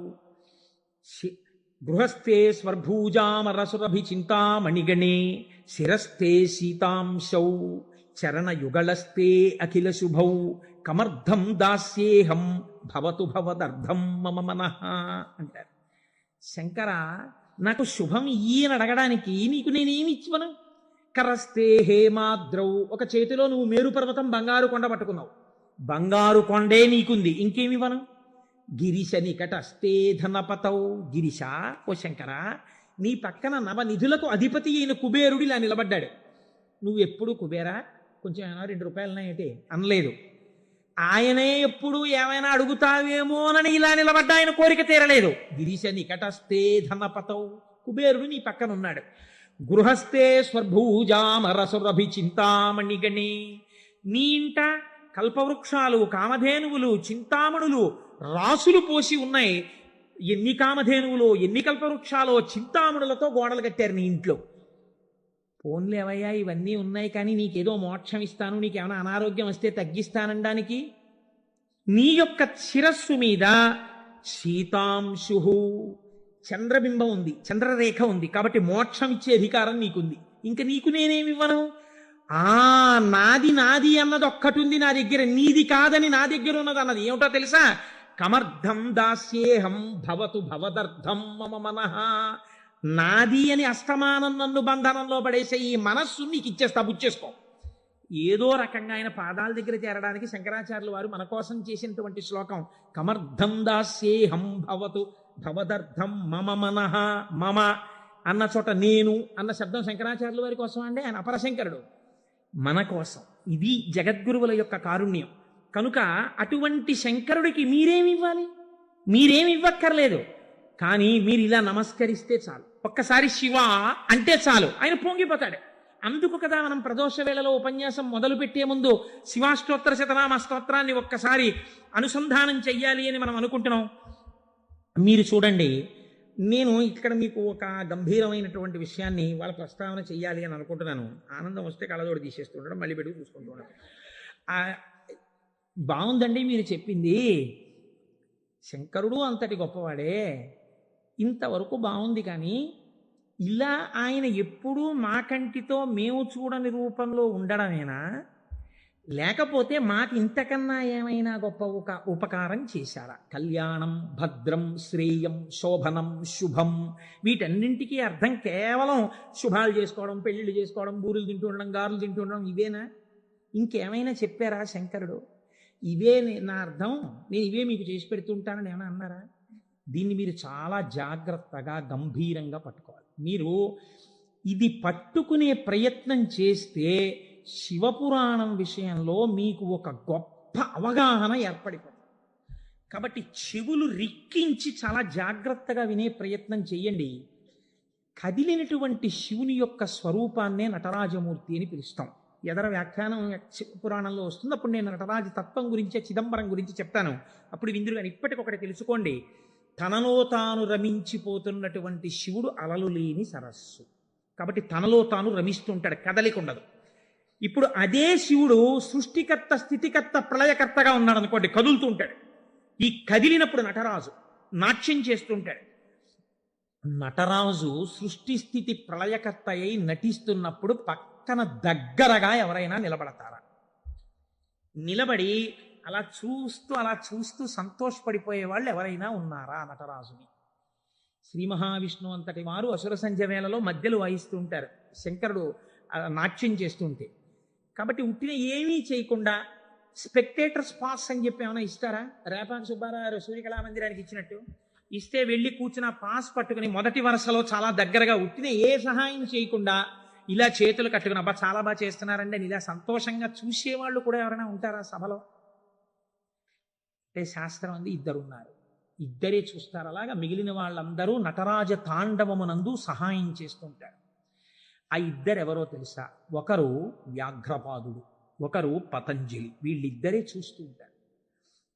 గృహస్థే స్వర్భూజామరసురభి చింతామణిగణే శిరస్థే సీతాంశౌ చరణయుగళస్తే అఖిల శుభౌ కమర్థం దాస్యేహం భవతు భవదర్థం మమ మనః అంటారు. శంకర, నాకు శుభం ఇయ్యని అడగడానికి నీకు నేనేమి ఇచ్చివను? కరస్తే హేమాద్రౌ, ఒక చేతిలో నువ్వు మేరు పర్వతం బంగారు కొండ పట్టుకున్నావు, బంగారు కొండే నీకుంది, ఇంకేమివ్వను? గిరిశ నికటస్తే ధనపతౌ, గిరిశ ఓ శంకర, నీ పక్కన నవనిధులకు అధిపతి అయిన కుబేరుడు ఇలా నిలబడ్డాడు. నువ్వు ఎప్పుడు కుబేరా కొంచెం ఏమైనా 2 రూపాయలన్నాయంటే అనలేదు. ఆయనే ఎప్పుడు ఏమైనా అడుగుతావేమోనని ఇలా నిలబడ్డా, ఆయన కోరిక తీరలేదు. గిరిశ నికటస్తే ధనపతౌ, కుబేరుడు నీ పక్కన ఉన్నాడు. గృహస్థే స్వర్భూజామరసురభి చింతామణిగణి, నీ ఇంట కల్పవృక్షాలు, కామధేనువులు, చింతామణులు రాసులు పోసి ఉన్నాయి. ఎన్ని కామధేనువులో, ఎన్ని కల్పవృక్షాలో, చింతామణులతో గోడలు కట్టారు నీ ఇంట్లో. పోన్లేవయ్యా ఇవన్నీ ఉన్నాయి, కానీ నీకేదో మోక్షం ఇస్తాను, నీకేమైనా అనారోగ్యం వస్తే తగ్గిస్తానడానికి నీ యొక్క శిరస్సు మీద సీతాంశు చంద్రబింబం ఉంది, చంద్రరేఖ ఉంది, కాబట్టి మోక్షం ఇచ్చే అధికారం నీకుంది. ఇంక నీకు నేనేమివ్వను? నాది నాది అన్నది ఒక్కటి ఉంది నా దగ్గర, నీది కాదని నా దగ్గర ఉన్నది అన్నది ఏమిటో తెలుసా? కమర్థం దాస్యేహం భవతు భవదర్థం మమ మనః. నాది అని అస్తమానం నన్ను బంధనంలో పడేసే ఈ మనస్సు నీకు ఇచ్చేస్తా, బుచ్చేసుకో. ఏదో రకంగా ఆయన పాదాల దగ్గర చేరడానికి శంకరాచార్యులు వారు మన కోసం చేసినటువంటి శ్లోకం కమర్థం దాస్యేహం భవతు భవదర్థం మమ మనః. మమ అన్న చోట నేను అన్న శబ్దం శంకరాచార్యుల వారి కోసం అండి, ఆయన అపరశంకరుడు, మన కోసం. ఇది జగద్గురువుల యొక్క కారుణ్యం. కనుక అటువంటి శంకరుడికి మీరేమి ఇవ్వాలి? మీరేమి ఇవ్వక్కర్లేదు. కానీ మీరు ఇలా నమస్కరిస్తే చాలు, ఒక్కసారి శివ అంటే చాలు, ఆయన పొంగిపోతాడు. అందుకు కదా మనం ప్రదోష వేళలో ఉపన్యాసం మొదలు పెట్టే ముందు శివాష్టోత్తర శతనామ స్తోత్రాన్ని ఒక్కసారి అనుసంధానం చెయ్యాలి అని మనం అనుకుంటున్నాం. మీరు చూడండి, నేను ఇక్కడ మీకు ఒక గంభీరమైనటువంటి విషయాన్ని వాళ్ళ ప్రస్తావన చెయ్యాలి అని అనుకుంటున్నాను. ఆనందం వస్తే కళ్ళజోడు తీసేస్తుండడం, మళ్ళీ పెట్టుకు చూసుకుంటూ ఉండడం. బాగుందండి మీరు చెప్పింది, శంకరుడు అంతటి గొప్పవాడే, ఇంతవరకు బాగుంది. కానీ ఇలా ఆయన ఎప్పుడూ మా కంటితో మేము చూడని రూపంలో ఉండడమేనా, లేకపోతే మాకు ఇంతకన్నా ఏమైనా గొప్ప ఉపకారం చేశారా? కళ్యాణం, భద్రం, శ్రేయం, శోభనం, శుభం, వీటన్నింటికీ అర్థం కేవలం శుభాలు చేసుకోవడం, పెళ్లిళ్ళు చేసుకోవడం, బూరులు తింటూ ఉండడం, గారులు తింటూ ఉండడం, ఇవేనా? ఇంకేమైనా చెప్పారా శంకరుడు? ఇవే నా అర్థం, నేను ఇవే మీకు చేసి పెడుతుంటానని ఏమైనా అన్నారా? దీన్ని మీరు చాలా జాగ్రత్తగా గంభీరంగా పట్టుకోవాలి. మీరు ఇది పట్టుకునే ప్రయత్నం చేస్తే శివపురాణం విషయంలో మీకు ఒక గొప్ప అవగాహన ఏర్పడిపోతుంది. కాబట్టి చెవులు రిక్కించి చాలా జాగ్రత్తగా వినే ప్రయత్నం చేయండి. కదిలినటువంటి శివుని యొక్క స్వరూపాన్నే నటరాజమూర్తి అని పిలుస్తాం. ఎదర వ్యాఖ్యానం పురాణంలో వస్తుంది, అప్పుడు నేను నటరాజ తత్వం గురించి, చిదంబరం గురించి చెప్తాను, అప్పుడు విందురు. కానీ ఇప్పటికొకటి తెలుసుకోండి, తనలో తాను రమించిపోతున్నటువంటి శివుడు అలలు లేని సరస్సు. కాబట్టి తనలో తాను రమిస్తుంటాడు, కదలిక ఉండదు. ఇప్పుడు అదే శివుడు సృష్టికర్త, స్థితికర్త, ప్రళయకర్తగా ఉన్నాడు అనుకోండి, కదులుతూ ఉంటాడు. ఈ కదిలినప్పుడు నటరాజు నాట్యం చేస్తుంటాడు. నటరాజు సృష్టి స్థితి ప్రళయకర్త అయి నటిస్తున్నప్పుడు పక్కన దగ్గరగా ఎవరైనా నిలబడతారా? నిలబడి అలా చూస్తూ సంతోషపడిపోయే వాళ్ళు ఎవరైనా ఉన్నారా నటరాజుని? శ్రీ మహావిష్ణువు అంతటి వారు అసుర సంధ్య వేళలో మధ్యలో వాయిస్తూ ఉంటారు, శంకరుడు నాట్యం చేస్తుంటే. కాబట్టి ఉట్టిన ఏమీ చేయకుండా స్పెక్టేటర్స్ పాస్ అని చెప్పి ఏమైనా ఇస్తారా? రేపాకి సుబ్బారావు సూర్యకళా మందిరానికి ఇచ్చినట్టు ఇస్తే వెళ్ళి కూర్చున్న పాస్ పట్టుకుని మొదటి వరుసలో చాలా దగ్గరగా ఉట్టిన ఏ సహాయం చేయకుండా ఇలా చేతులు కట్టుకుని అబ్బా చాలా బాగా చేస్తున్నారండి అని ఇలా సంతోషంగా చూసేవాళ్ళు కూడా ఎవరైనా ఉంటారా సభలో? అంటే శాస్త్రం అంది ఇద్దరున్నారు, ఇద్దరే చూస్తారు. అలాగా మిగిలిన వాళ్ళందరూ నటరాజ తాండవమునందు సహాయం చేస్తుంటారు. ఆ ఇద్దరెవరో తెలుసా? ఒకరు వ్యాఘ్రపాదుడు, ఒకరు పతంజలి. వీళ్ళిద్దరే చూస్తూ ఉంటారు.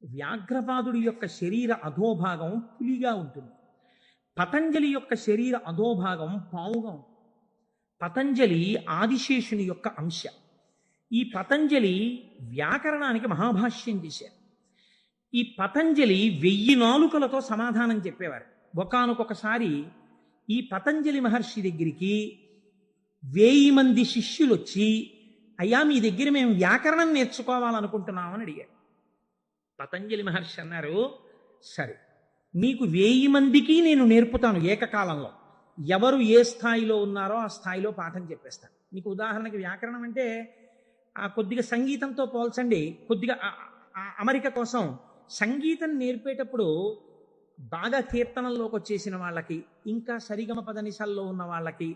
వ్యాఘ్రపాదుడి యొక్క శరీర అధోభాగం పులిగా ఉంటుంది, పతంజలి యొక్క శరీర అధోభాగం పావుగా ఉంటుంది. పతంజలి ఆదిశేషుని యొక్క అంశ. ఈ పతంజలి వ్యాకరణానికి మహాభాష్యం చేశారు. ఈ పతంజలి 1000 నాలుకలతో సమాధానం చెప్పేవారు. ఒకానొకసారి ఈ పతంజలి మహర్షి దగ్గరికి 1000 మంది శిష్యులు వచ్చి, అయ్యా మీ దగ్గర మేము వ్యాకరణం నేర్చుకోవాలనుకుంటున్నామని అడిగారు. పతంజలి మహర్షి అన్నారు, సరే మీకు 1000 మందికి నేను నేర్పుతాను ఏకకాలంలో. ఎవరు ఏ స్థాయిలో ఉన్నారో ఆ స్థాయిలో పాఠం చెప్పేస్తాను. మీకు ఉదాహరణకి వ్యాకరణం అంటే కొద్దిగా సంగీతంతో పోల్చండి. కొద్దిగా అమరిక కోసం సంగీతం నేర్పేటప్పుడు బాగా కీర్తనల్లోకి వచ్చేసిన వాళ్ళకి, ఇంకా సరిగమ పదనిసల్లో ఉన్న వాళ్ళకి,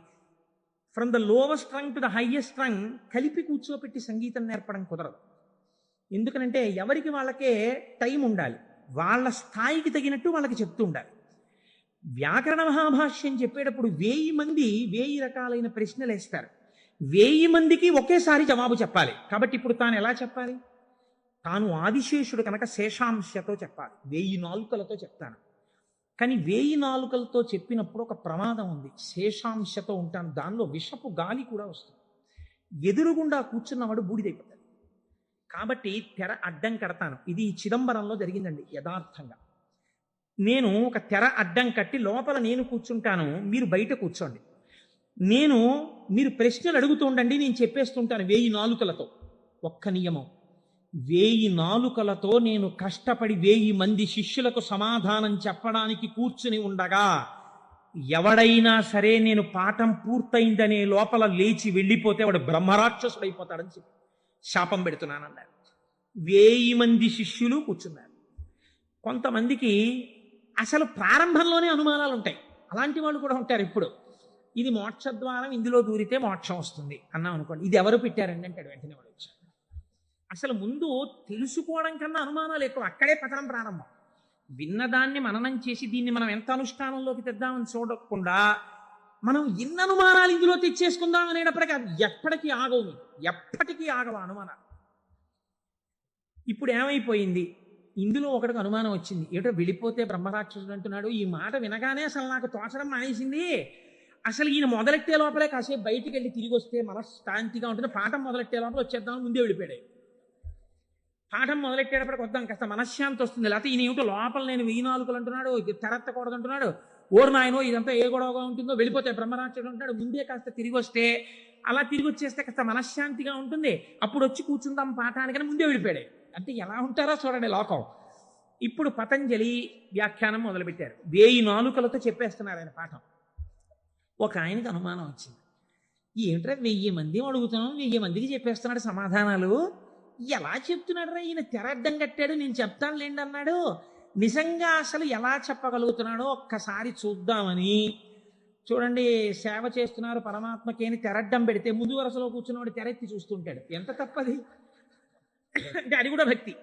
from the lowest string to the highest string కలిపి కూర్చోపెట్టి సంగీతం నేర్పడం కుదరదు. ఎందుకనంటే ఎవరికి వాళ్ళకే టైం ఉండాలి, వాళ్ళ స్థాయికి తగినట్టు వాళ్ళకి చెప్తూ ఉండాలి. వ్యాకరణ మహాభాష్యం చెప్పేటప్పుడు 1000 మంది 1000 రకాలైన ప్రశ్నలు వేస్తారు. 1000 మందికి ఒకేసారి జవాబు చెప్పాలి. కాబట్టి ఇప్పుడు తాను ఎలా చెప్పాలి? తాను ఆదిశేషుడు కనుక శేషాంశతో చెప్పాలి, 1000 నాలుకలతో చెప్తాను. కానీ 1000 నాలుకలతో చెప్పినప్పుడు ఒక ప్రమాదం ఉంది. శేషాంశతో ఉంటాను, దానిలో విషపు గాలి కూడా వస్తుంది, ఎదురుగుండా కూర్చున్నవాడు బూడిదైపోతాడు. కాబట్టి తెర అడ్డం కడతాను. ఇది చిదంబరంలో జరిగిందండి యథార్థంగా. నేను ఒక తెర అడ్డం కట్టి లోపల నేను కూర్చుంటాను, మీరు బయట కూర్చోండి. నేను మీరు ప్రశ్నలు అడుగుతూ ఉండండి, నేను చెప్పేస్తుంటాను 1000 నాలుకలతో. ఒక్క నియమం, 1000 నాలుకలతో నేను కష్టపడి 1000 మంది శిష్యులకు సమాధానం చెప్పడానికి కూర్చుని ఉండగా ఎవడైనా సరే నేను పాఠం పూర్తయిందనే లోపల లేచి వెళ్ళిపోతే వాడు బ్రహ్మరాక్షసుడు అయిపోతాడని చెప్పి శాపం పెడుతున్నానన్నారు. 1000 మంది శిష్యులు కూర్చున్నారు. కొంతమందికి అసలు ప్రారంభంలోనే అనుమానాలు ఉంటాయి. అలాంటి వాళ్ళు కూడా ఉంటారు. ఇప్పుడు ఇది మోక్షద్వారం, ఇందులో దూరితే మోక్షం వస్తుంది అన్నాం అనుకోండి, ఇది ఎవరు పెట్టారండి అంటాడు. వెంటనే వాడు వచ్చాడు. అసలు ముందు తెలుసుకోవడం కన్నా అనుమానాలు ఎక్కువ. అక్కడే పతనం ప్రారంభం. విన్నదాన్ని మననం చేసి దీన్ని మనం ఎంత అనుష్ఠానంలోకి తెద్దామని చూడకుండా మనం ఎన్ని అనుమానాలు ఇందులో తెచ్చేసుకుందాం అనేటప్పటికీ అవి ఎప్పటికీ ఆగవు. ఎప్పటికీ ఆగవు అనుమానాలు. ఇప్పుడు ఏమైపోయింది, ఇందులో ఒకటికి అనుమానం వచ్చింది. ఏటో వెళ్ళిపోతే బ్రహ్మరాక్షసుడు అంటున్నాడు. ఈ మాట వినగానే అసలు నాకు తోచడం మానేసింది. అసలు ఈయన మొదలెట్టే లోపలే కాసేపు బయటికి వెళ్ళి తిరిగి వస్తే మనశ్శాంతిగా ఉంటుంది. పాఠం మొదలెట్టే లోపల వచ్చేద్దామని ముందే వెళ్ళిపోయాడు. పాఠం మొదలెట్టేటప్పటికి వద్దాం, కాస్త మనశ్శాంతి వస్తుంది. లేకపోతే ఈయన ఏమిటో లోపల నేను 1000 నాలుకలు అంటున్నాడు, తెరత్తకూడదు అంటున్నాడు. ఓరు నాయనో ఇదంతా ఏ గొడవగా ఉంటుందో, వెళ్ళిపోతే బ్రహ్మరాక్షసుడు అంటాడు. ముందే కాస్త తిరిగి వస్తే, అలా తిరిగి వచ్చేస్తే కాస్త మనశ్శాంతిగా ఉంటుంది. అప్పుడు వచ్చి కూర్చుందాం పాఠానికని ముందే వెళ్ళిపోయాడు. అంటే ఎలా ఉంటారో చూడండి లోకం. ఇప్పుడు పతంజలి వ్యాఖ్యానం మొదలుపెట్టారు. 1000 నాలుకలతో చెప్పేస్తున్నారు ఆయన పాఠం. ఒక ఆయనకు అనుమానం వచ్చింది. ఏమిట్రా 1000 మంది అడుగుతున్నాం, 1000 మందికి చెప్పేస్తున్నాడు సమాధానాలు, ఎలా చెప్తున్నాడు రా ఈయన? తెర అడ్డం కట్టాడు, నేను చెప్తాను లేండి అన్నాడు. నిజంగా అసలు ఎలా చెప్పగలుగుతున్నాడో ఒక్కసారి చూద్దామని. చూడండి, సేవ చేస్తున్నారు పరమాత్మకి అని తెరడ్డం పెడితే ముందు వరుసలో కూర్చున్నవాడు తెరెత్తి చూస్తుంటాడు. ఎంత తప్పది అంటే అది కూడా భక్తి.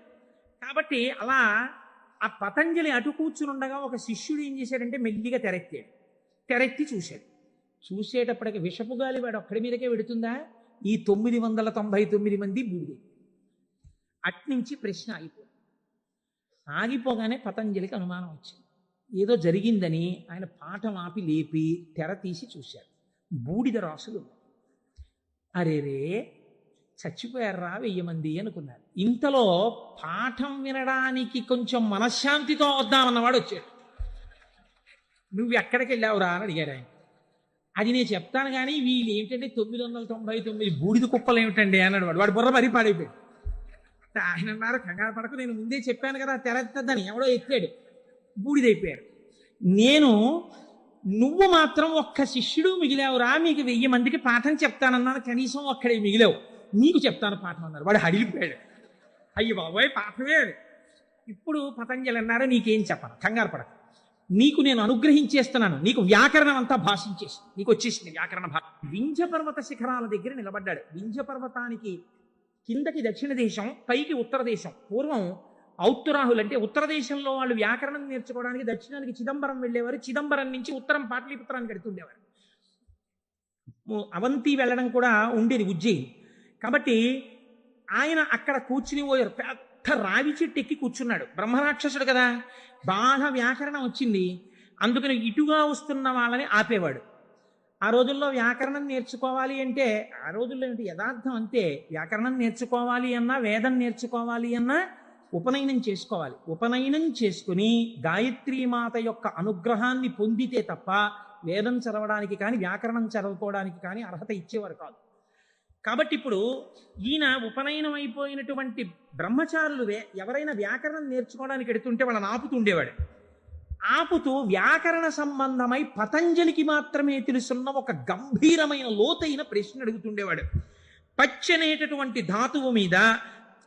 కాబట్టి అలా ఆ పతంజలి అటు కూర్చుని ఉండగా ఒక శిష్యుడు ఏం చేశాడంటే మెల్లిగా తెరెత్తాడు. తెరెత్తి చూశాడు. చూసేటప్పటికి విషపు గాలి వాడు ఒక్కడి మీదకే పెడుతుందా? ఈ 999 మంది బూడిదే. అట్నుంచి ప్రశ్న ఆగిపోయింది. ఆగిపోగానే పతంజలికి అనుమానం వచ్చింది. ఏదో జరిగిందని ఆయన పాఠం ఆపి లేపి తెర తీసి చూశాడు. బూడిద రాసులు. అరేరే, చచ్చిపోయారా 1000 మంది అనుకున్నారు. ఇంతలో పాఠం వినడానికి కొంచెం మనశ్శాంతితో వద్దామన్నవాడు వచ్చాడు. నువ్వు ఎక్కడికి వెళ్ళావురా అని అడిగాడు ఆయన. అది నేను చెప్తాను కానీ వీళ్ళు ఏమిటంటే 999 బూడిద కుప్పలు ఏమిటండి అన్నాడు వాడు. వాడు బుర్ర మరీ పాడైపోయాడు. ఆయన అన్నారు, కంగారు పడకు, నేను ముందే చెప్పాను కదా తెరెత్తద్దని. ఎవడో ఎత్తాడు, బూడిదైపోయారు. నువ్వు మాత్రం ఒక్క శిష్యుడు మిగిలావురా, మీకు 1000 మందికి పాఠం చెప్తానన్నాను, కనీసం ఒక్కడే మిగిలావు, నీకు చెప్తాను పాఠం అన్నారు. వాడు హడిలిపోయాడు. అయ్యి బాబోయ్, పాఠమే. ఇప్పుడు పతంజలి అన్నారు, నీకేం చెప్పను, కంగారు పడకు, నీకు నేను అనుగ్రహించేస్తున్నాను, నీకు వ్యాకరణం అంతా భాషించేసి నీకు వచ్చేసింది వ్యాకరణ భాష. వింధ్య పర్వత శిఖరాల దగ్గర నిలబడ్డాడు. వింధ్య పర్వతానికి కిందకి దక్షిణ దేశం, పైకి ఉత్తర దేశం. పూర్వం ఔత్తరాహులు అంటే ఉత్తర దేశంలో వాళ్ళు వ్యాకరణం నేర్చుకోవడానికి దక్షిణానికి చిదంబరం వెళ్ళేవారు. చిదంబరం నుంచి ఉత్తరం పాటలీపుత్రానికి వెడుతుండేవారు. అవంతి వెళ్ళడం కూడా ఉండేది ఉజ్జయిని. కాబట్టి ఆయన అక్కడ కూర్చుని పోయారు. పెద్ద రావి చెట్టు ఎక్కి కూర్చున్నాడు. బ్రహ్మరాక్షసుడు కదా, బాగా వ్యాకరణం వచ్చింది. అందుకని ఇటుగా వస్తున్న వాళ్ళని ఆపేవాడు. ఆ రోజుల్లో వ్యాకరణం నేర్చుకోవాలి అంటే, ఆ రోజుల్లో ఏంటి యథార్థం అంతే, వ్యాకరణం నేర్చుకోవాలి అన్నా, వేదం నేర్చుకోవాలి అన్నా ఉపనయనం చేసుకోవాలి. ఉపనయనం చేసుకుని గాయత్రీమాత యొక్క అనుగ్రహాన్ని పొందితే తప్ప వేదం చదవడానికి కానీ వ్యాకరణం చదువుకోవడానికి కానీ అర్హత ఇచ్చేవారు కాదు. కాబట్టి ఇప్పుడు ఈయన ఉపనయనం అయిపోయినటువంటి బ్రహ్మచారులు ఎవరైనా వ్యాకరణం నేర్చుకోవడానికి ఎడుతుంటే వాళ్ళని ఆపుతుండేవాడు. ఆపుతూ వ్యాకరణ సంబంధమై పతంజలికి మాత్రమే తెలుసున్న ఒక గంభీరమైన లోతైన ప్రశ్న అడుగుతుండేవాడు. పచ్చనేటటువంటి ధాతువు మీద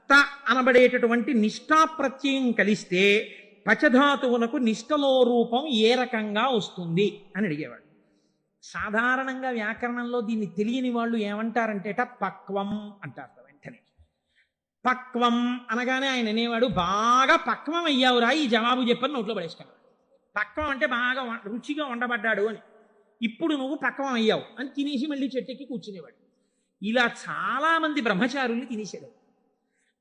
త అనబడేటటువంటి నిష్ఠా ప్రత్యయం కలిస్తే పచధాతువునకు నిష్ఠలో రూపం ఏ రకంగా వస్తుంది అని అడిగేవాడు. సాధారణంగా వ్యాకరణంలో దీన్ని తెలియని వాళ్ళు ఏమంటారంటేట పక్వం అంటారు. వెంటనే పక్వం అనగానే ఆయన అనేవాడు, బాగా పక్వం అయ్యావురా ఈ జవాబు చెప్పని నోట్లో పడేసుకున్నాడు. పక్వం అంటే బాగా రుచిగా వండబడ్డాడు అని. ఇప్పుడు నువ్వు పక్వం అయ్యావు అని తినేసి మళ్ళీ చెట్టెక్కి కూర్చునేవాడు. ఇలా చాలామంది బ్రహ్మచారుల్ని తినేసాడు.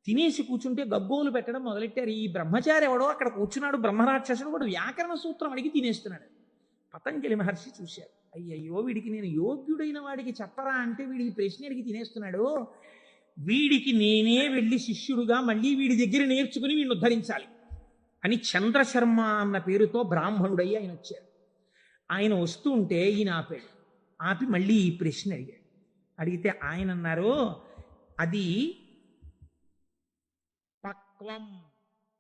తినేసి కూర్చుంటే గగ్గోలు పెట్టడం మొదలెట్టారు. ఈ బ్రహ్మచారి ఎవడో అక్కడ కూర్చున్నాడు, బ్రహ్మరాక్షసుడు, వాడు వ్యాకరణ సూత్రం అడిగి తినేస్తున్నాడు. పతంజలి మహర్షి చూశారు, అయ్యయ్యో వీడికి నేను యోగ్యుడైన వాడికి చెప్పరా అంటే వీడి ప్రశ్న అడిగి తినేస్తున్నాడు, వీడికి నేనే వెళ్ళి శిష్యుడుగా మళ్ళీ వీడి దగ్గర నేర్చుకుని వీడిని ఉద్ధరించాలి అని చంద్రశర్మ అన్న పేరుతో బ్రాహ్మణుడయ్యి ఆయన వచ్చారు. ఆయన వస్తూ ఉంటే ఈయన ఆపాడు. ఆపి మళ్ళీ ఈ ప్రశ్న అడిగాడు. అడిగితే ఆయన అన్నారు, అది పక్వం,